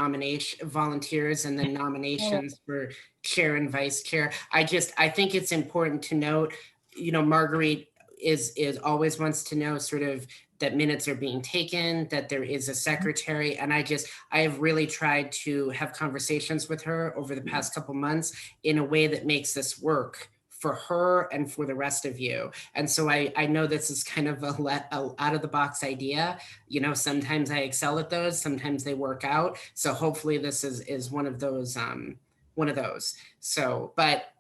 volunteers and then nominations for chair and vice chair. I think it's important to note, Marguerite is always wants to know sort of that minutes are being taken, that there is a secretary. And I have really tried to have conversations with her over the past couple months in a way that makes this work for her and for the rest of you. And so I know this is kind of a out of the box idea. Sometimes I excel at those, sometimes they work out. So hopefully this is one of those, So, but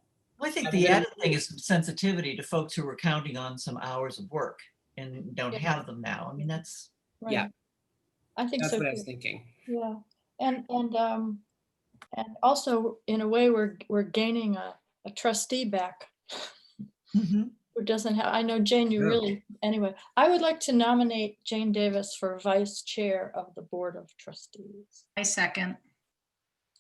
I think the added thing is some sensitivity to folks who are counting on some hours of work and don't have them now. I mean, that's. right. Yeah. I think that's so what I too. was thinking. Yeah, and And also, in a way, we're gaining a trustee back Mhm. who doesn't have, I know, Jane, you Yeah. really, anyway, I would like to nominate Jane Davis for vice chair of the Board of Trustees. I second.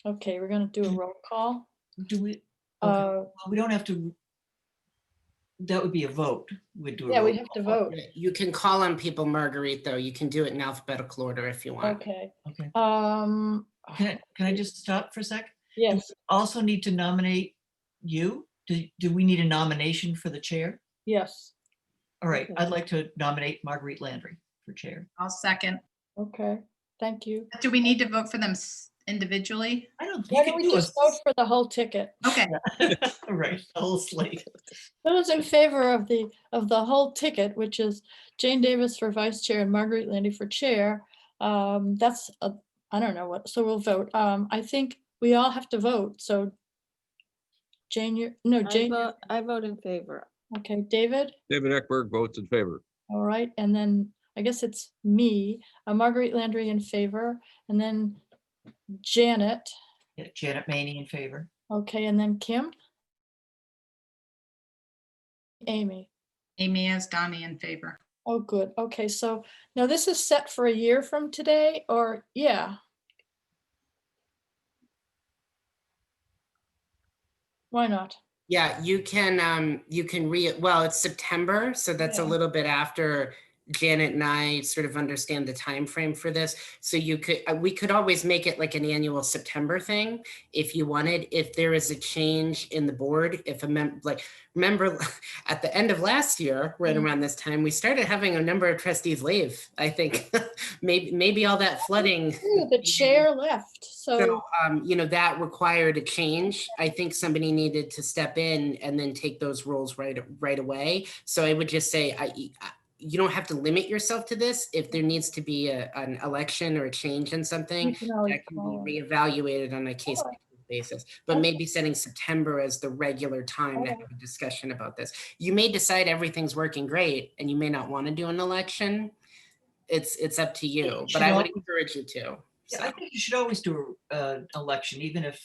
Okay, we're gonna do a roll call. Do we, okay, Uh, well, we don't have to, that would be a vote. We'd do a yeah, we roll have to call. vote. You can call on people, Marguerite, though. You can do it in alphabetical order if you want. Okay. Okay, Um, can I just stop for a sec? Do we yes, also need to nominate you? Do we need a nomination for the chair? yes, All right, Okay. I'd like to nominate Marguerite Landry for chair. I'll second. okay, thank you. Do we need to vote for them individually? I don't, Why you don't can we do just vote for the whole ticket? Okay, All right, the whole slate. Those in favor of the whole ticket, which is Jane Davis for vice chair and Marguerite Landy for chair, that's, I don't know what, so we'll vote. I think we all have to vote, so Jane, Jane, I vote in favor. okay, David, David Eckberg votes in favor. all right, and then I guess it's me, Marguerite Landry in favor, and then Janet, Yeah, Janet Maney in favor. okay, and then Kim? Amy. Amy as Donnie in favor. Oh, good. Okay, so now this is set for a year from today, or, yeah. Why not? Yeah, you can well, it's September, so that's a Yeah. little bit after Janet and I sort of understand the time frame for this. So we could always make it like an annual September thing if you wanted. If there is a change in the board, if remember at the end of last year, right around this time, we started having a number of trustees leave. I think maybe all that flooding. Ooh, the chair left, So, so, that required a change. I think somebody needed to step in and then take those roles right away. So I would just say, you don't have to limit yourself to this. If there needs to be an election or a change in something, we can always that can call be it. reevaluated on a case by case basis. But Okay. maybe setting September as the regular time to have a discussion about this. You may decide everything's working great and you may not want to do an election. It's up to you, but I would encourage you to. Yeah, So. I think you should always do an election, even if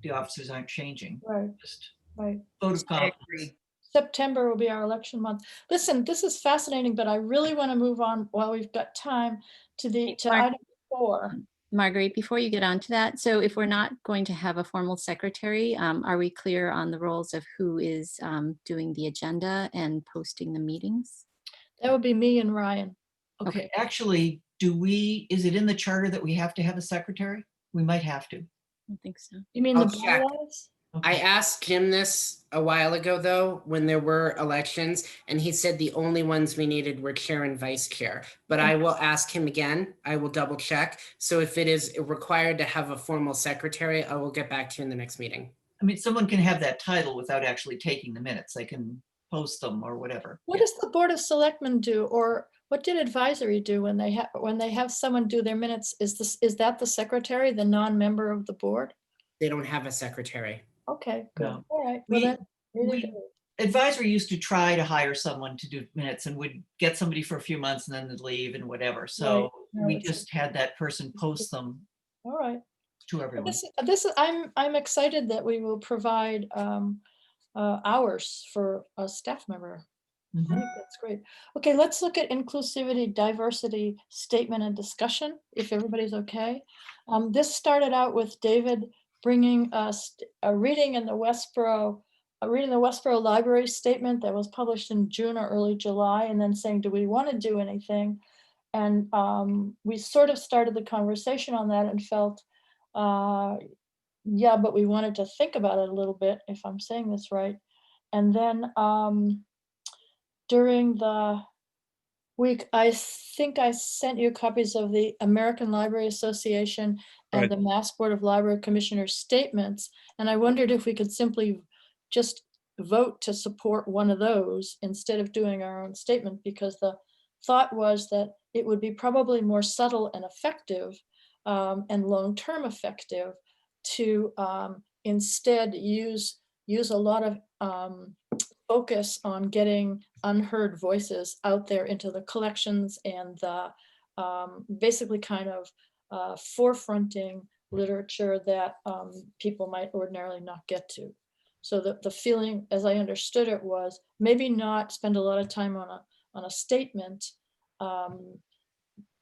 the officers aren't changing. Right, Just right. vote of I confidence. agree. September will be our election month. Listen, this is fascinating, but I really want to move on while we've got time to Mark- item 4. Marguerite, before you get on to that, so if we're not going to have a formal secretary, are we clear on the roles of who is doing the agenda and posting the meetings? That would be me and Ryan. Okay, actually, is it in the charter that we have to have a secretary? We might have to. I don't think so. You mean the I'll check. bylaws? I Okay. asked Jim this a while ago, though, when there were elections, and he said the only ones we needed were chair and vice chair. But I will ask him again. I will double check. So if it is required to have a formal secretary, I will get back to you in the next meeting. I mean, someone can have that title without actually taking the minutes. They can post them or whatever. What does the Board of Selectmen do, or what did advisory do when they have someone do their minutes? Is that the secretary, the non-member of the board? They don't have a secretary. Okay, good. No. All right. Well, We- that really we- good. Advisory used to try to hire someone to do minutes and would get somebody for a few months and then they'd leave and whatever. So No, we it's- just had that person post them All right. to Well, everyone. This is, I'm excited that we will provide hours for a staff member. I Mhm. think that's great. Okay, let's look at inclusivity, diversity statement and discussion, if everybody's okay. This started out with David bringing us a reading in the Westboro Library statement that was published in June or early July, and then saying, do we want to do anything? And we sort of started the conversation on that and felt, yeah, but we wanted to think about it a little bit, if I'm saying this right. And then during the week, I think I sent you copies of the American Library Association and Right. the Mass Board of Library Commissioners statements. And I wondered if we could simply just vote to support one of those instead of doing our own statement, because the thought was that it would be probably more subtle and effective and long-term effective to instead use a lot of focus on getting unheard voices out there into the collections and the basically kind of forefronting literature that people might ordinarily not get to. So the feeling, as I understood it, was maybe not spend a lot of time on a statement,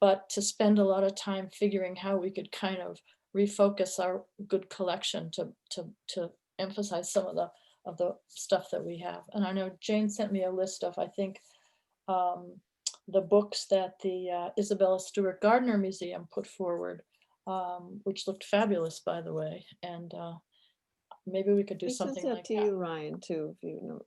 but to spend a lot of time figuring how we could kind of refocus our good collection to emphasize some of the stuff that we have. And I know Jane sent me a list of, I think, the books that the Isabella Stewart Gardner Museum put forward, which looked fabulous, by the way. And maybe we could do I sent something that like to that. you, Ryan, too, if you know.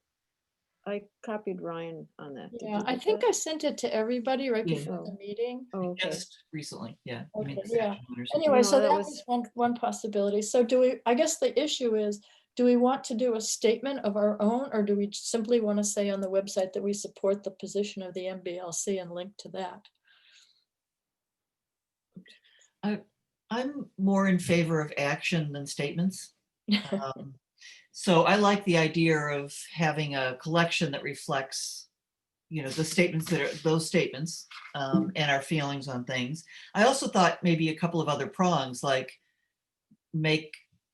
I copied Ryan on that. Did Yeah, you I get think that? I sent it to everybody right Yeah. before the meeting. Oh, okay. Just recently, yeah. I mean, Okay, this yeah. afternoon or something. Anyway, No, so that that was- was one possibility. So do we, I guess the issue is, do we want to do a statement of our own, or do we simply want to say on the website that we support the position of the MBLC and link to that? I'm more in favor of action than statements. So I like the idea of having a collection that reflects, the statements that are those statements, and our feelings on things. I also thought maybe a couple of other prongs, like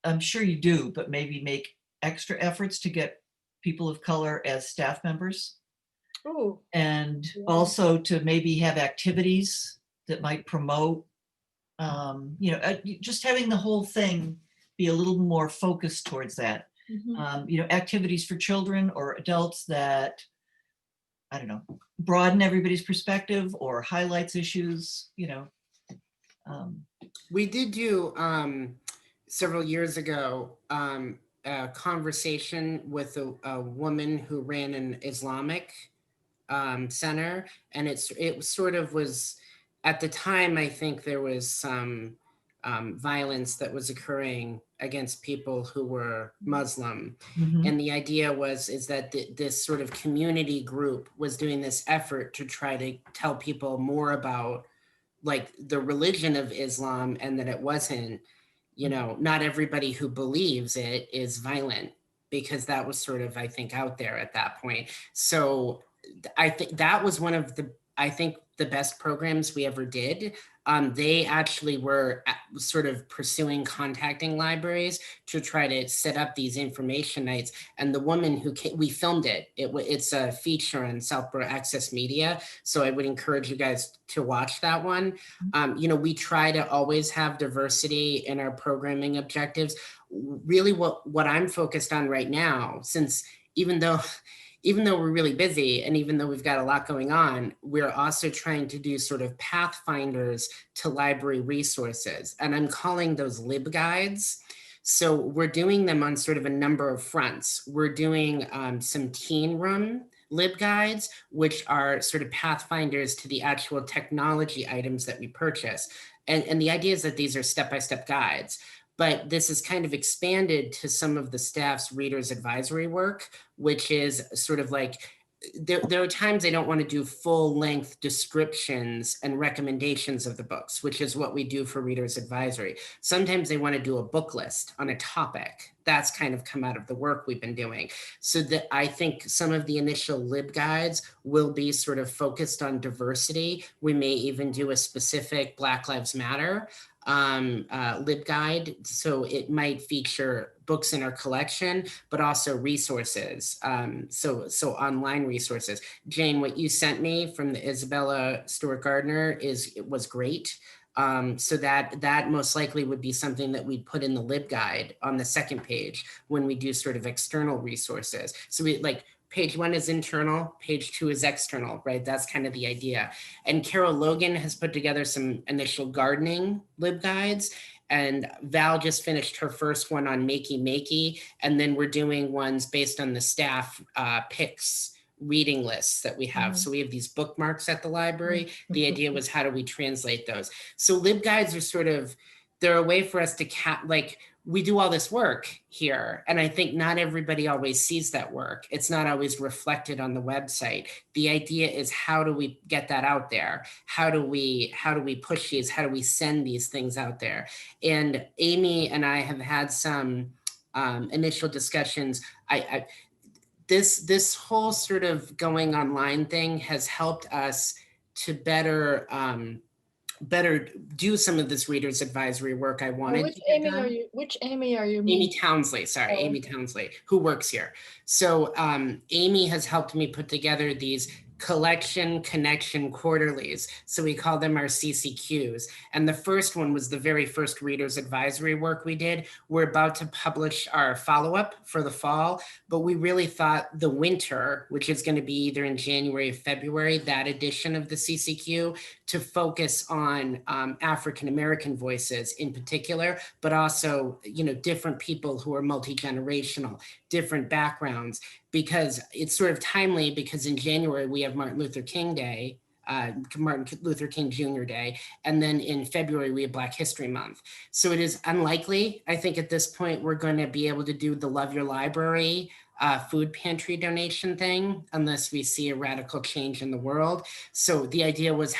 I'm sure you do, but maybe make extra efforts to get people of color as staff members. Oh, And Yeah. also to maybe have activities that might promote, just having the whole thing be a little more focused towards that. Activities for children or adults that, I don't know, broaden everybody's perspective or highlights issues, We did do several years ago a conversation with a woman who ran an Islamic center, and it sort of was, at the time, I think there was some violence that was occurring against people who were Muslim. Mhm. And the idea is that this sort of community group was doing this effort to try to tell people more about like the religion of Islam, and that it wasn't, not everybody who believes it is violent, because that was sort of, I think, out there at that point. So I think that was one of the best programs we ever did. They actually were sort of pursuing contacting libraries to try to set up these information nights. And the woman who we filmed it. It's a feature on Southborough Access Media. So I would encourage you guys to watch that one. We try to always have diversity in our programming objectives. Really what I'm focused on right now, since even though we're really busy and even though we've got a lot going on, we're also trying to do sort of pathfinders to library resources. And I'm calling those LibGuides. So we're doing them on sort of a number of fronts. We're doing some teen room LibGuides, which are sort of pathfinders to the actual technology items that we purchase. And the idea is that these are step-by-step guides. But this is kind of expanded to some of the staff's readers advisory work, which is sort of like, there are times I don't want to do full length descriptions and recommendations of the books, which is what we do for readers advisory. Sometimes they want to do a book list on a topic. That's kind of come out of the work we've been doing. So that I think some of the initial LibGuides will be sort of focused on diversity. We may even do a specific Black Lives Matter LibGuide. So it might feature books in our collection, but also resources. So online resources. Jane, what you sent me from the Isabella Stewart Gardner was great. So that most likely would be something that we'd put in the LibGuide on the second page when we do sort of external resources. So we page 1 is internal, page 2 is external, right? That's kind of the idea. And Carol Logan has put together some initial gardening LibGuides, and Val just finished her first one on Makey. And then we're doing ones based on the staff picks reading lists that we have. So we have these bookmarks at the library. The idea was, how do we translate those? So LibGuides are sort of, they're a way for us to we do all this work here, and I think not everybody always sees that work. It's not always reflected on the website. The idea is, how do we get that out there? How do we push these? How do we send these things out there? And Amy and I have had some initial discussions. This whole sort of going online thing has helped us to better better do some of this readers advisory work I wanted Which to get Amy are done. you, which Amy are you? Amy Townsley, sorry, Oh, Amy Townsley, who works here. So Amy has helped me put together these collection connection quarterlies. So we call them our CCQs. And the first one was the very first readers advisory work we did. We're about to publish our follow-up for the fall, but we really thought the winter, which is going to be either in January or February, that edition of the CCQ, to focus on African-American voices in particular, but also, you know, different people who are multi-generational, different backgrounds, because it's sort of timely because in January we have Martin Luther King Day, Martin Luther King Jr. Day, and then in February we have Black History Month. So it is unlikely, I think at this point, we're going to be able to do the Love Your Library food pantry donation thing unless we see a radical change in the world. So the idea was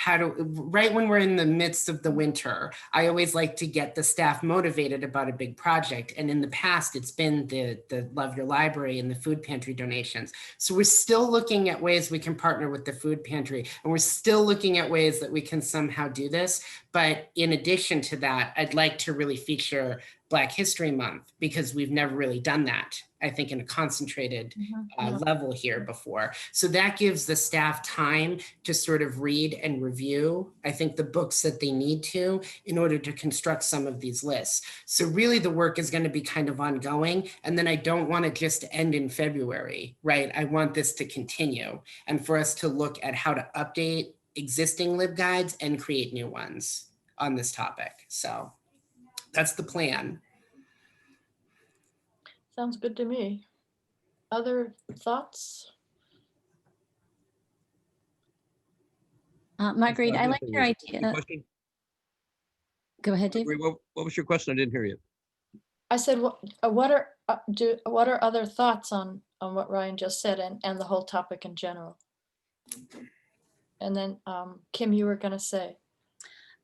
right when we're in the midst of the winter, I always like to get the staff motivated about a big project. And in the past, it's been the Love Your Library and the food pantry donations. So we're still looking at ways we can partner with the food pantry, and we're still looking at ways that we can somehow do this. But in addition to that, I'd like to really feature Black History Month because we've never really done that, I think, in a concentrated level here before. So that gives the staff time to sort of read and review, I think, the books that they need to in order to construct some of these lists. So really the work is going to be kind of ongoing. And then I don't want it just to end in February, right? I want this to continue and for us to look at how to update existing LibGuides and create new ones on this topic. So that's the plan. sounds good to me. Other thoughts? Marguerite, I like your Your idea. question? Go ahead, Dave. Marguerite, what was your question? I didn't hear you. I said, what are other thoughts on what Ryan just said and the whole topic in general? And then Kim, you were going to say.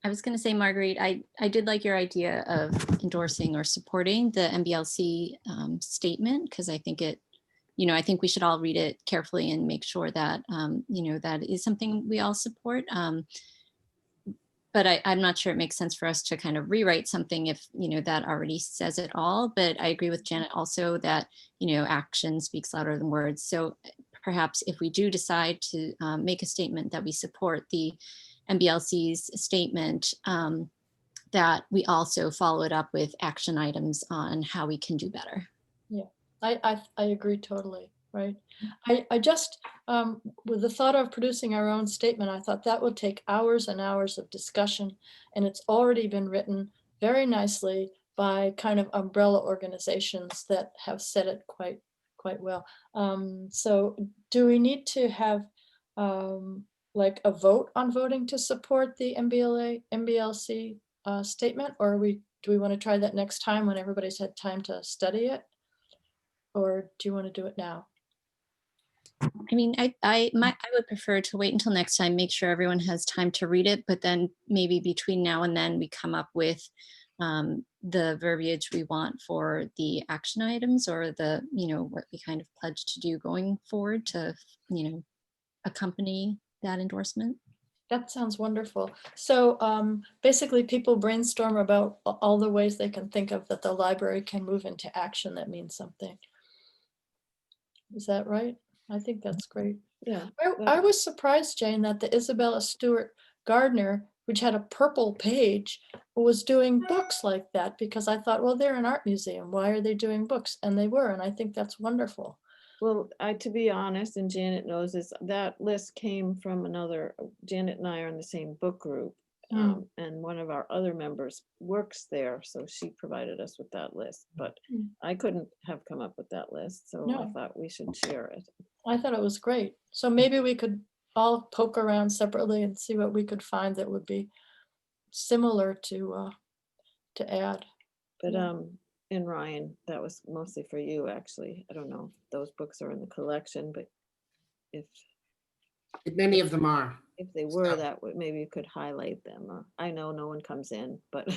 I was going to say, Marguerite, I did like your idea of endorsing or supporting the MBLC statement, because I think it, you know, I think we should all read it carefully and make sure that, you know, that is something we all support. But I'm not sure it makes sense for us to kind of rewrite something if, you know, that already says it all. But I agree with Janet also that, you know, action speaks louder than words. So perhaps if we do decide to make a statement that we support the MBLC's statement, that we also follow it up with action items on how we can do better. Yeah, I agree totally, right? I just, with the thought of producing our own statement, I thought that would take hours and hours of discussion, and it's already been written very nicely by kind of umbrella organizations that have said it quite well. So do we need to have like a vote on voting to support the MBLC statement, or do we want to try that next time when everybody's had time to study it? Or do you want to do it now? I mean, I would prefer to wait until next time, make sure everyone has time to read it, but then maybe between now and then we come up with the verbiage we want for the action items, or the, you know, what we kind of pledge to do going forward to, you know, accompany that endorsement. That sounds wonderful. So basically people brainstorm about all the ways they can think of that the library can move into action that means something. Is that right? I think that's great. Yeah. I was surprised, Jane, that the Isabella Stewart Gardner, which had a purple page, was doing books like that, because I thought, well, they're an art museum. Why are they doing books? And they were, and I think that's wonderful. Well, to be honest, and Janet knows this, that list came from Janet and I are in the same book group. And one of our other members works there, so she provided us with that list, but I couldn't have come up with that list, so I thought we should share it. I thought it was great. So maybe we could all poke around separately and see what we could find that would be similar to add. But and Ryan, that was mostly for you, actually. I don't know if those books are in the collection, but if Many of them are. if they were, that would, maybe you could highlight them. I know no one comes in, but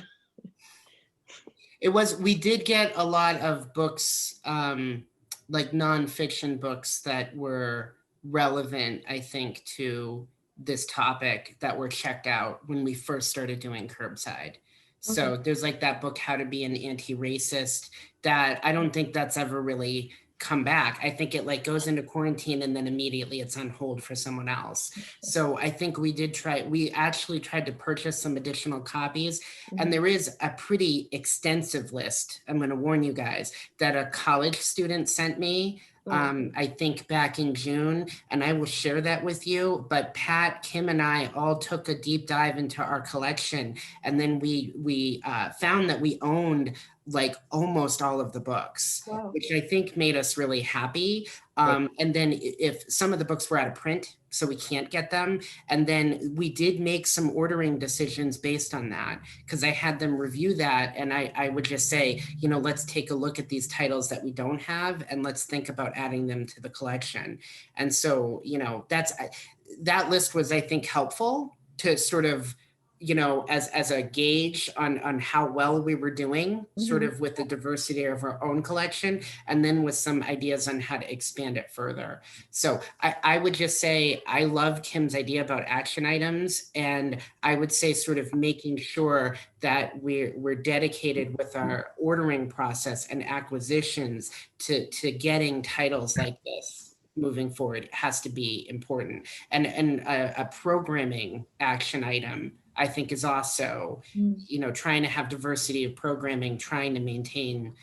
We did get a lot of books, like nonfiction books that were relevant, I think, to this topic that were checked out when we first started doing curbside. So there's like that book, How to Be an Anti-Racist, that I don't think that's ever really come back. I think it like goes into quarantine and then immediately it's on hold for someone else. So I think we actually tried to purchase some additional copies, and there is a pretty extensive list, I'm going to warn you guys, that a college student sent me. I think back in June, and I will share that with you. But Pat, Kim, and I all took a deep dive into our collection, and then we found that we owned like almost all of the books, Wow. which I think made us really happy. And then if some of the books were out of print, so we can't get them. And then we did make some ordering decisions based on that, because I had them review that. And I would just say, you know, let's take a look at these titles that we don't have, and let's think about adding them to the collection. And so, you know, that list was, I think, helpful to sort of, you know, as a gauge on how well we were doing, sort of with the diversity of our own collection, and then with some ideas on how to expand it further. So I would just say, I love Kim's idea about action items, and I would say sort of making sure that we're dedicated with our ordering process and acquisitions to getting titles like this moving forward has to be important. And a programming action item, I think, is also, you know, trying to have diversity of programming, trying to maintain,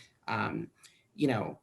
you know,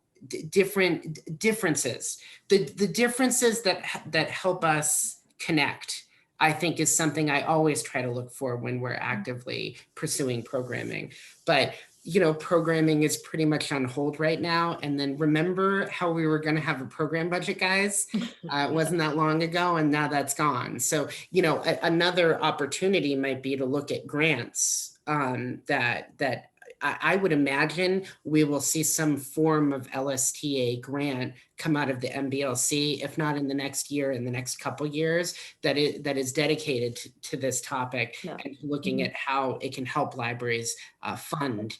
different differences. The differences that help us connect, I think, is something I always try to look for when we're actively pursuing programming. But you know, programming is pretty much on hold right now. And then remember how we were going to have a program budget, guys? It wasn't that long ago, and now that's gone. So, you know, another opportunity might be to look at grants that I would imagine we will see some form of LSTA grant come out of the MBLC, if not in the next year, in the next couple years, that is dedicated to this topic, and looking at how it can help libraries fund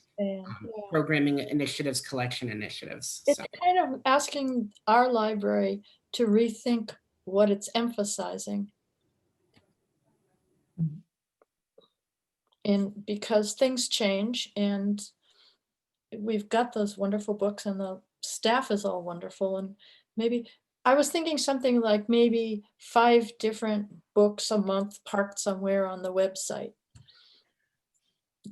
programming initiatives, collection initiatives. It's kind of asking our library to rethink what it's emphasizing. And because things change, and we've got those wonderful books, and the staff is all wonderful, and maybe I was thinking something like maybe 5 different books a month parked somewhere on the website.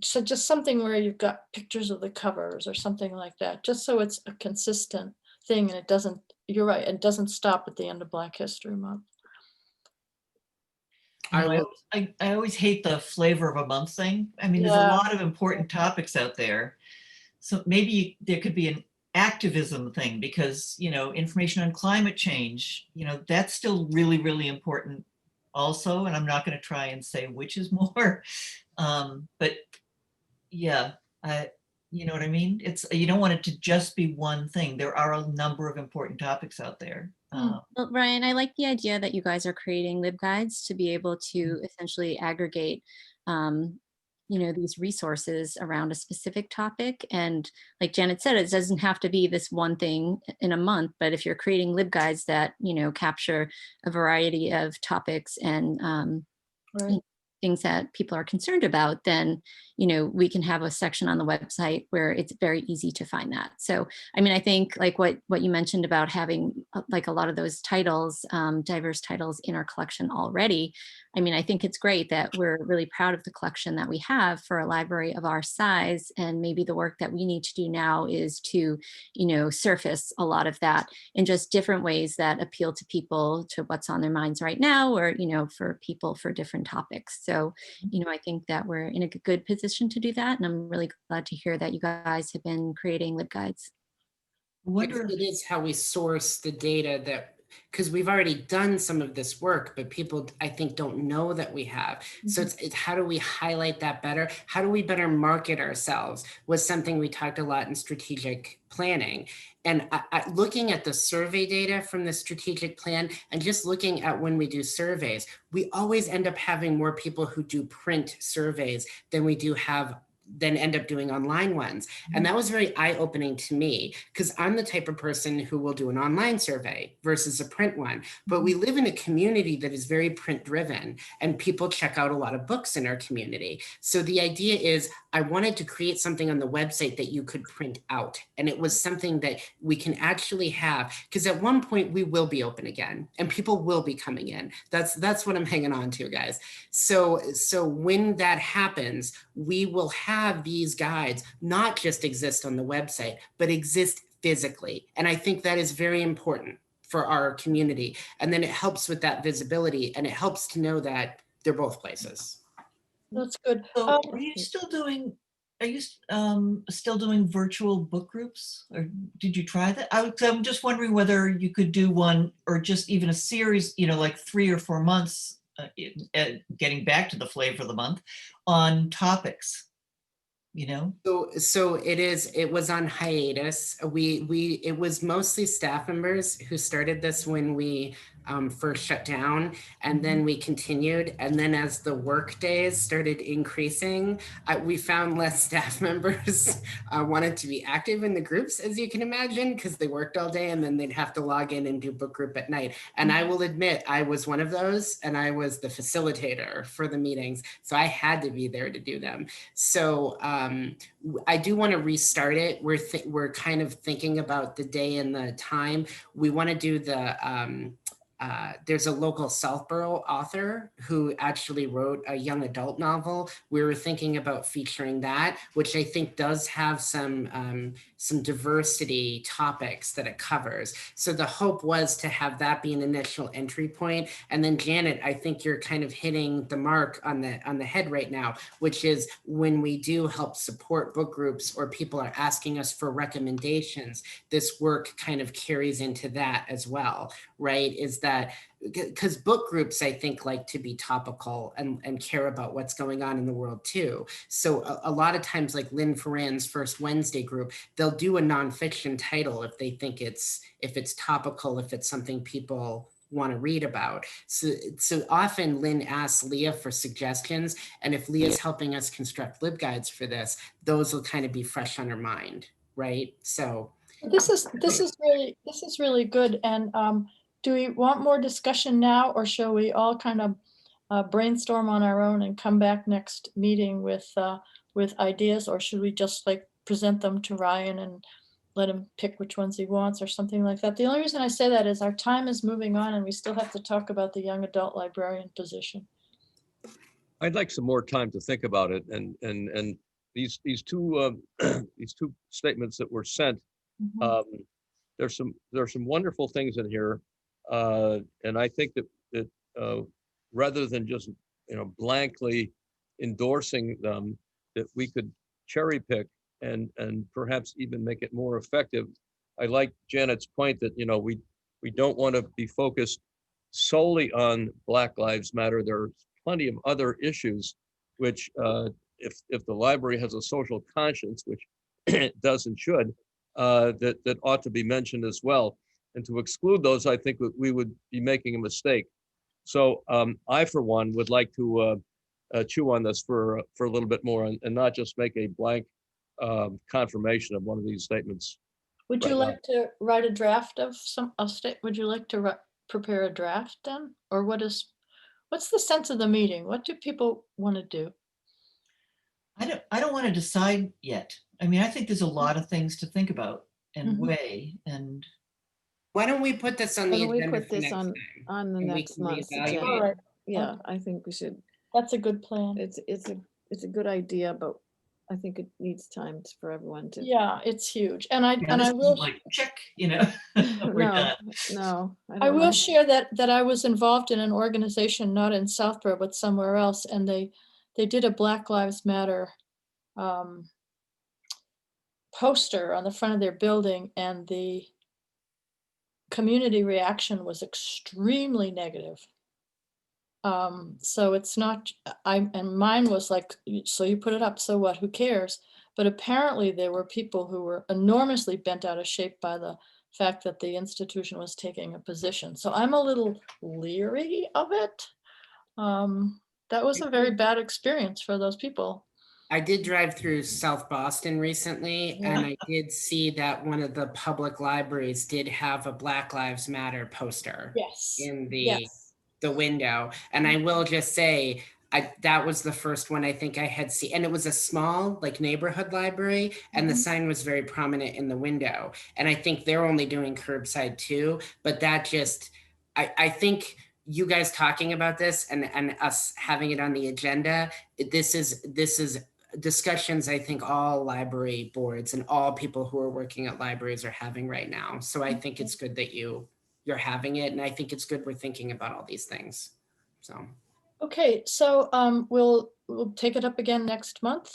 So just something where you've got pictures of the covers or something like that, just so it's a consistent thing, and it doesn't, you're right, it doesn't stop at the end of Black History Month. I always hate the flavor of a month thing. I mean, there's a lot of important topics out there. So maybe there could be an activism thing, because, you know, information on climate change, you know, that's still really, really important also. And I'm not going to try and say which is more, but yeah, you know what I mean? It's, you don't want it to just be one thing. There are a number of important topics out there. Well, Ryan, I like the idea that you guys are creating LibGuides to be able to essentially aggregate, you know, these resources around a specific topic. And like Janet said, it doesn't have to be this one thing in a month, but if you're creating LibGuides that, you know, capture a variety of topics and things that people are concerned about, then, you know, we can have a section on the website where it's very easy to find that. So, I mean, I think like what you mentioned about having like a lot of those titles, diverse titles in our collection already. I mean, I think it's great that we're really proud of the collection that we have for a library of our size. And maybe the work that we need to do now is to, you know, surface a lot of that in just different ways that appeal to people, to what's on their minds right now, or, you know, for people for different topics. So, you know, I think that we're in a good position to do that. And I'm really glad to hear that you guys have been creating LibGuides. It is how we source the data, that because we've already done some of this work, but people, I think, don't know that we have. So it's how do we highlight that better? How do we better market ourselves was something we talked a lot in strategic planning. And looking at the survey data from the strategic plan, and just looking at when we do surveys, we always end up having more people who do print surveys than we do have then end up doing online ones. And that was very eye-opening to me, because I'm the type of person who will do an online survey versus a print one. But we live in a community that is very print driven, and people check out a lot of books in our community. So the idea is I wanted to create something on the website that you could print out. And it was something that we can actually have, because at one point we will be open again and people will be coming in. That's what I'm hanging on to, guys. So when that happens, we will have these guides not just exist on the website, but exist physically. And I think that is very important for our community. And then it helps with that visibility, and it helps to know that they're both places. That's good. So are you still doing, still doing virtual book groups, or did you try that? I'm just wondering whether you could do one, or just even a series, like 3 or 4 months, getting back to the flavor of the month, on topics, So it was on hiatus. It was mostly staff members who started this when we first shut down, and then we continued. And then as the work days started increasing, we found less staff members wanted to be active in the groups, as you can imagine, because they worked all day and then they'd have to log in and do book group at night. And I will admit, I was one of those, and I was the facilitator for the meetings. So I had to be there to do them. So I do want to restart it. We're kind of thinking about the day and the time. We want to do there's a local Southborough author who actually wrote a young adult novel. We were thinking about featuring that, which I think does have some diversity topics that it covers. So the hope was to have that be an initial entry point. And then Janet, I think you're kind of hitting the mark on the head right now, which is when we do help support book groups or people are asking us for recommendations, this work kind of carries into that as well, right? Is that because book groups, I think, like to be topical and care about what's going on in the world too. So a lot of times, like Lynn Ferran's First Wednesday group, they'll do a nonfiction title if they think if it's topical, if it's something people want to read about. So often Lynn asks Leah for suggestions, and if Leah's helping us construct LibGuides for this, those will kind of be fresh on her mind, right? So This is really good. And do we want more discussion now, or shall we all kind of brainstorm on our own and come back next meeting with ideas, or should we just like present them to Ryan and let him pick which ones he wants or something like that? The only reason I say that is our time is moving on and we still have to talk about the young adult librarian position. I'd like some more time to think about it, and these two these two statements that were sent. There's some wonderful things in here, and I think that rather than just blankly endorsing them, that we could cherry pick and perhaps even make it more effective. I like Janet's point that we don't want to be focused solely on Black Lives Matter. There's plenty of other issues which, if the library has a social conscience, which it does and should, that ought to be mentioned as well. And to exclude those, I think we would be making a mistake. So I, for one, would like to chew on this for a little bit more and not just make a blank confirmation of one of these statements. Would you right like to write a draft of would you like to prepare a draft then? Or what's the sense of the meeting? What do people want to do? I don't want to decide yet. I mean, I think there's a lot of things to think about and weigh, and why don't we put this on Why the don't we agenda put for this next on time? the and we next can month's reevaluate. agenda? All right. Yeah, I think we should. That's a good plan. It's a good idea, but I think it needs time for everyone to. Yeah, it's huge. And I this will is like check, we're done. No, I don't will know. share that I was involved in an organization, not in Southborough, but somewhere else, and they did a Black Lives Matter poster on the front of their building, and the community reaction was extremely negative. So it's not, and mine was like, so you put it up, so what, who cares? But apparently there were people who were enormously bent out of shape by the fact that the institution was taking a position. So I'm a little leery of it. That was a very bad experience for those people. I did drive through South Boston recently, and I did see that one of the public libraries did have a Black Lives Matter poster Yes, in yes. the window. And I will just say, that was the first one I think I had seen, and it was a small like neighborhood library, and the Mhm. sign was very prominent in the window. And I think they're only doing curbside too, but that just, I think you guys talking about this and us having it on the agenda, this is discussions I think all library boards and all people who are working at libraries are having right now. So I think it's good that you're having it, and I think it's good we're thinking about all these things. So Okay, so we'll take it up again next month. Is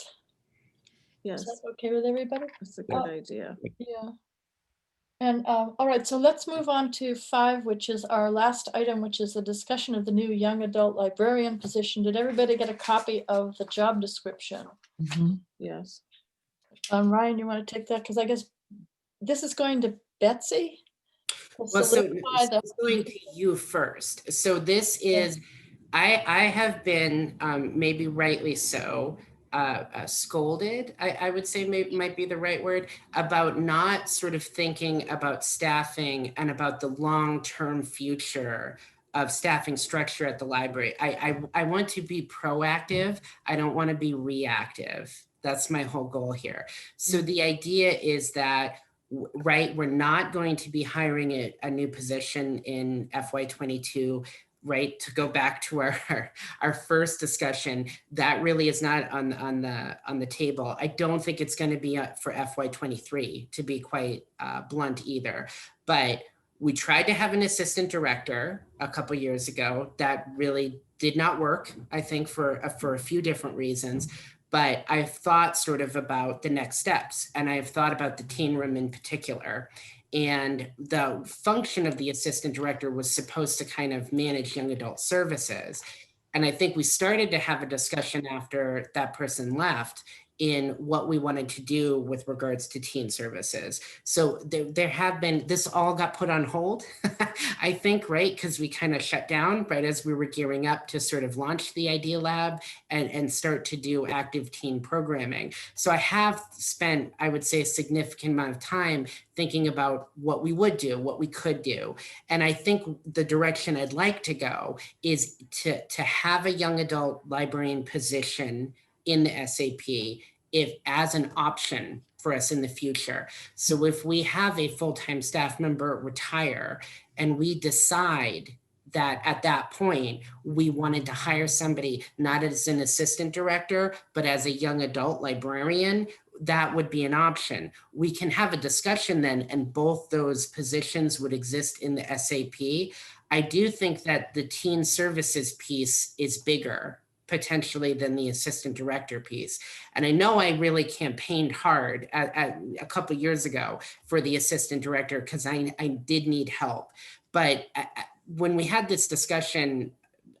Yes, that okay with everybody? that's a good idea. Yeah. And all right, so let's move on to 5, which is our last item, which is a discussion of the new young adult librarian position. Did everybody get a copy of the job description? Yes. Ryan, you want to take that? Because I guess this is going to Betsy? To well, so solidify the- it's going to you first. So this is, I have been, maybe rightly so, scolded, I would say might be the right word, about not sort of thinking about staffing and about the long-term future of staffing structure at the library. I want to be proactive. I don't want to be reactive. That's my whole goal here. So the idea is that, right, we're not going to be hiring a new position in FY22, right? To go back to our first discussion, that really is not on the table. I don't think it's going to be for FY23, to be quite blunt either. But we tried to have an assistant director a couple years ago. That really did not work, I think, for a few different reasons. But I've thought sort of about the next steps, and I've thought about the teen room in particular. And the function of the assistant director was supposed to kind of manage young adult services. And I think we started to have a discussion after that person left in what we wanted to do with regards to teen services. So there have been, this all got put on hold, I think, right? Because we kind of shut down right as we were gearing up to sort of launch the Idea Lab and start to do active teen programming. So I have spent, I would say, a significant amount of time thinking about what we would do, what we could do. And I think the direction I'd like to go is to have a young adult librarian position in the SAP if as an option for us in the future. So if we have a full-time staff member retire and we decide that at that point we wanted to hire somebody not as an assistant director but as a young adult librarian, that would be an option. We can have a discussion then, and both those positions would exist in the SAP. I do think that the teen services piece is bigger potentially than the assistant director piece. And I know I really campaigned hard at a couple of years ago for the assistant director because I did need help. But when we had this discussion,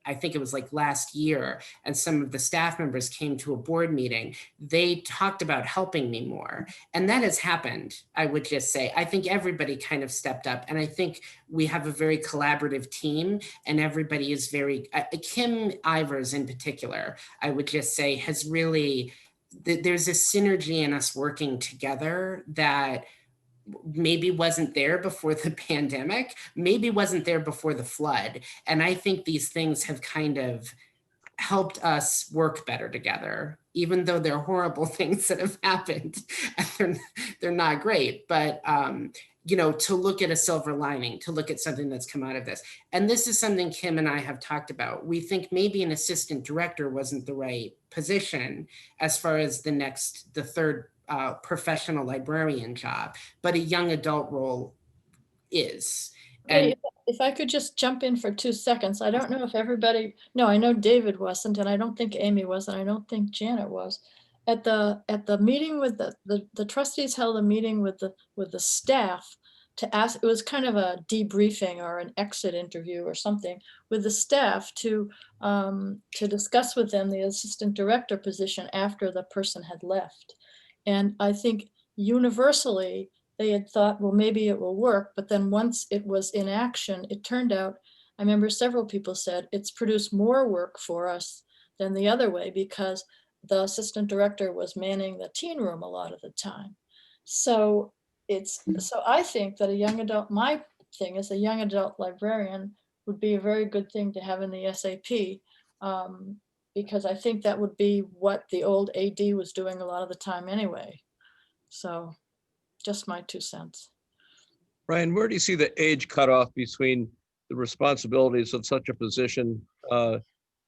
I think it was like last year, and some of the staff members came to a board meeting, they talked about helping me more. And that has happened, I would just say. I think everybody kind of stepped up. And I think we have a very collaborative team, and everybody is very, Kim Ivers in particular, I would just say has really, there's a synergy in us working together that maybe wasn't there before the pandemic, maybe wasn't there before the flood. And I think these things have kind of helped us work better together, even though they're horrible things that have happened. They're not great, but to look at a silver lining, to look at something that's come out of this. And this is something Kim and I have talked about. We think maybe an assistant director wasn't the right position as far as the third professional librarian job, but a young adult role is. Hey, And if I could just jump in for 2 seconds, I don't know if everybody, no, I know David wasn't, and I don't think Amy was, and I don't think Janet was. At the meeting with the trustees held a meeting with the staff to ask, it was kind of a debriefing or an exit interview or something with the staff to discuss with them the assistant director position after the person had left. And I think universally, they had thought, well, maybe it will work. But then once it was in action, it turned out, I remember several people said, it's produced more work for us than the other way because the assistant director was manning the teen room a lot of the time. So so I think that my thing is a young adult librarian would be a very good thing to have in the SAP. Because I think that would be what the old AD was doing a lot of the time anyway. So just my 2 cents. Brian, where do you see the age cutoff between the responsibilities of such a position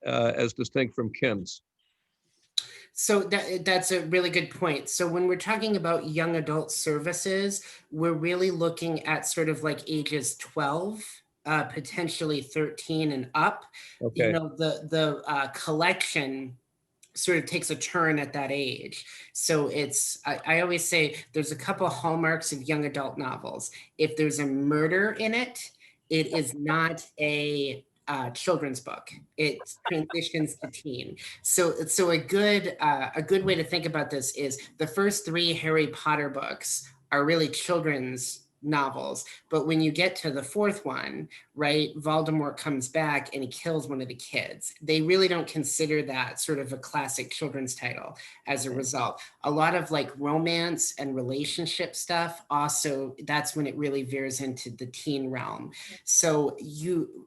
as distinct from Kim's? So that's a really good point. So when we're talking about young adult services, we're really looking at sort of like ages 12, potentially 13 and up. You Okay, know, the collection sort of takes a turn at that age. So I always say there's a couple hallmarks of young adult novels. If there's a murder in it, it is not a children's book. It transitions to teen. So a good way to think about this is the first 3 Harry Potter books are really children's novels, but when you get to the 4th one, right, Voldemort comes back and he kills one of the kids. They really don't consider that sort of a classic children's title as a result. A lot of like romance and relationship stuff, also that's when it really veers into the teen realm. So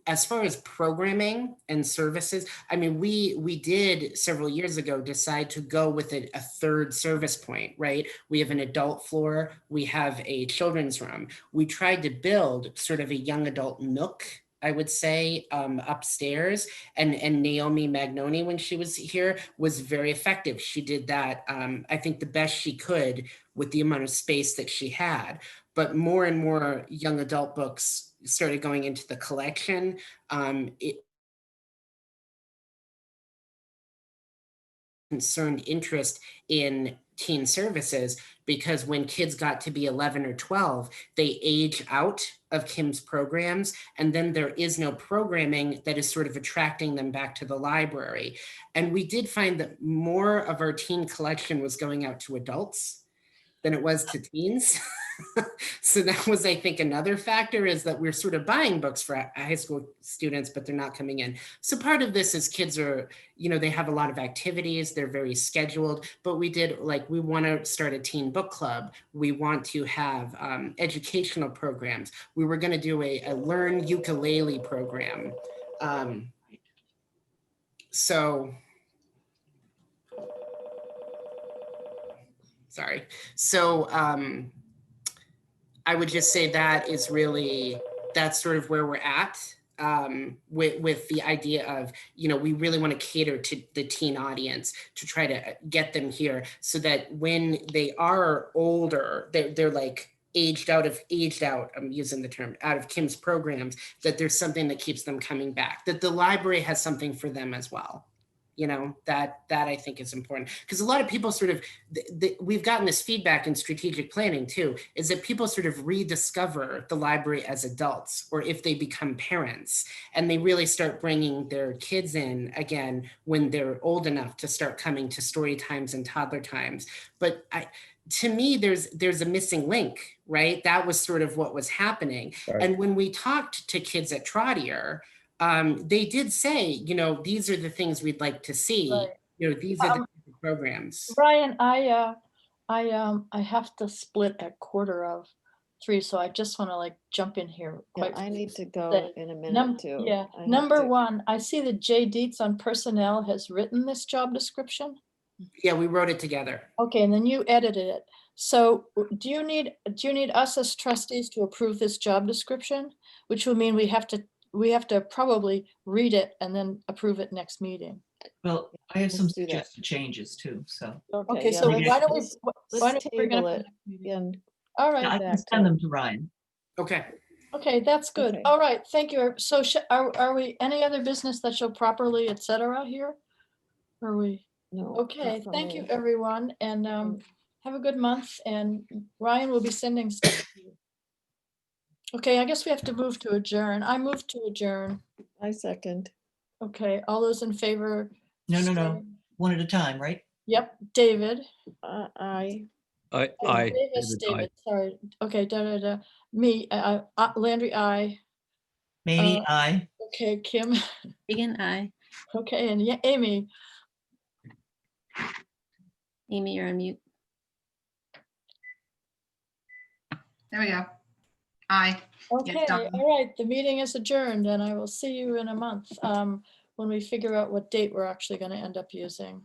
as far as programming and services, I mean, we did several years ago decide to go with a 3rd service point, right? We have an adult floor, we have a children's room. We tried to build sort of a young adult nook, I would say, upstairs. And Naomi Magnoni, when she was here, was very effective. She did that, I think, the best she could with the amount of space that she had. But more and more young adult books started going into the collection. Concerned interest in teen services, because when kids got to be 11 or 12, they age out of Kim's programs, and then there is no programming that is sort of attracting them back to the library. And we did find that more of our teen collection was going out to adults than it was to teens. So that was, I think, another factor, is that we're sort of buying books for high school students, but they're not coming in. So part of this is kids are, they have a lot of activities, they're very scheduled, but we want to start a teen book club. We want to have educational programs. We were going to do a learn ukulele program. Sorry. So I would just say that's sort of where we're at with the idea of, we really want to cater to the teen audience to try to get them here so that when they are older, they're like aged out, I'm using the term, out of Kim's programs, that there's something that keeps them coming back, that the library has something for them as well. That I think is important, because a lot of people sort of, we've gotten this feedback in strategic planning too, is that people sort of rediscover the library as adults, or if they become parents, and they really start bringing their kids in again when they're old enough to start coming to story times and toddler times. But to me, there's a missing link, right? That was sort of what was happening. Right. And when we talked to kids at Trottier, they did say, these are the things we'd like to see. Right. These are the programs. Brian, I have to split at 2:45, so I just want to jump in here. Yeah, I need to go in a minute too. Yeah, I have number to- 1, I see that Jay Dietz on personnel has written this job description. Yeah, we wrote it together. Okay, and then you edited it. So do you need us as trustees to approve this job description? Which will mean we have to probably read it and then approve it next meeting. Well, I have some Let's do that. suggested changes too, so. Okay, yeah, so let's- why don't we let's bring it up table for it next meeting? and All right. I back can to- send them to Ryan. Okay. Okay, that's good. Okay. All right, thank you. So are we, any other business that shall properly, et cetera here? Are we, no. okay, not for thank you, me. everyone, and have a good month, and Ryan will be sending stuff to you. Okay, I guess we have to move to adjourn. I move to adjourn. I second. Okay, all those in favor? No, say- one at a time, right? Yep, David. I Davis, David, sorry. Okay, me, Landry, I. Maybe Uh, I. Okay, Kim. Megan, I. Okay, and yeah, Amy. Amy, you're on mute. There we go. Aye. Okay, done. all right, the meeting is adjourned and I will see you in a month when we figure out what date we're actually going to end up using.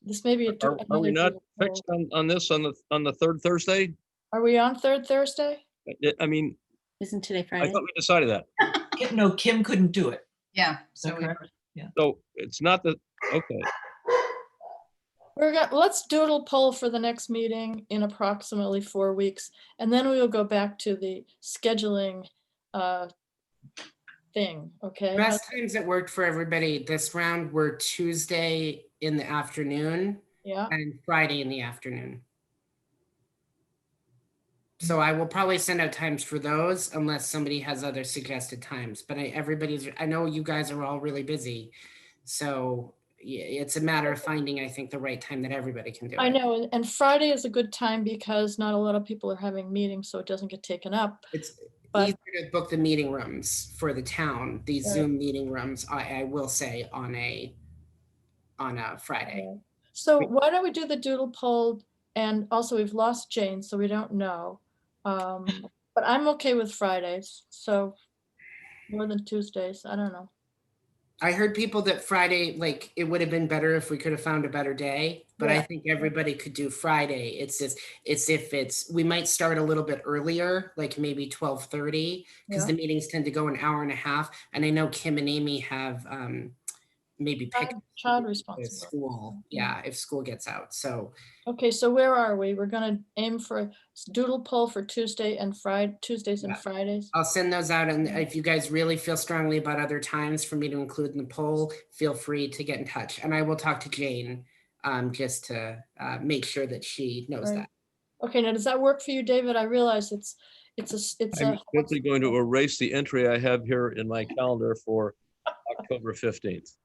This may be a. Are we another not doodle poll. fixed on this on the third Thursday? Are we on third Thursday? I mean, Isn't today I Friday? thought we decided that. No, Kim couldn't do it. Yeah, Is that so we, correct? So it's not that, okay. Let's doodle poll for the next meeting in approximately 4 weeks, and then we will go back to the scheduling thing, okay? Best times that worked for everybody this round were Tuesday in the afternoon Yeah, and Friday in the afternoon. So I will probably send out times for those unless somebody has other suggested times, but I know you guys are all really busy. So yeah, it's a matter of finding, I think, the right time that everybody can do it. I know, and Friday is a good time because not a lot of people are having meetings, so it doesn't get taken up. It's But- easier to book the meeting rooms for the town, these Right. Zoom meeting rooms, I will say on a Friday. Yeah. So why don't we do the doodle poll? And also we've lost Jane, so we don't know. But I'm okay with Fridays, so more than Tuesdays, I don't know. I heard people that Friday, like, it would have been better if we could have found a better day, but I Yeah. think everybody could do Friday. It's just, we might start a little bit earlier, like maybe 12:30, because Yeah. the meetings tend to go an hour and a half. And I know Kim and Amy have maybe picked Child responsibility. school. Yeah, if school gets out. So Okay, so where are we? We're gonna aim for a doodle poll for Tuesdays and Yeah. Fridays. I'll send those out. And if you guys really feel strongly about other times for me to include in the poll, feel free to get in touch. And I will talk to Jane just to make sure that she knows Right. that. Okay, now does that work for you, David? I realize it's I'm a. simply going to erase the entry I have here in my calendar for October 15th.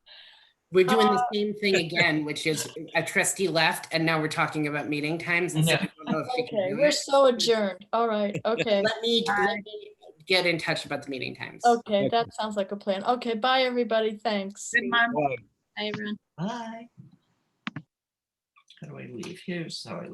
We're doing the same thing again, which is a trustee left, and now we're talking about meeting times. And so Yeah. I don't know if she can Okay, do we're it. so adjourned. All right, okay. Let me get in touch about the meeting times. Okay, that sounds like a plan. Okay, bye, everybody. Thanks. Bye. Bye, everyone. Bye. How do I leave? Here's how I leave.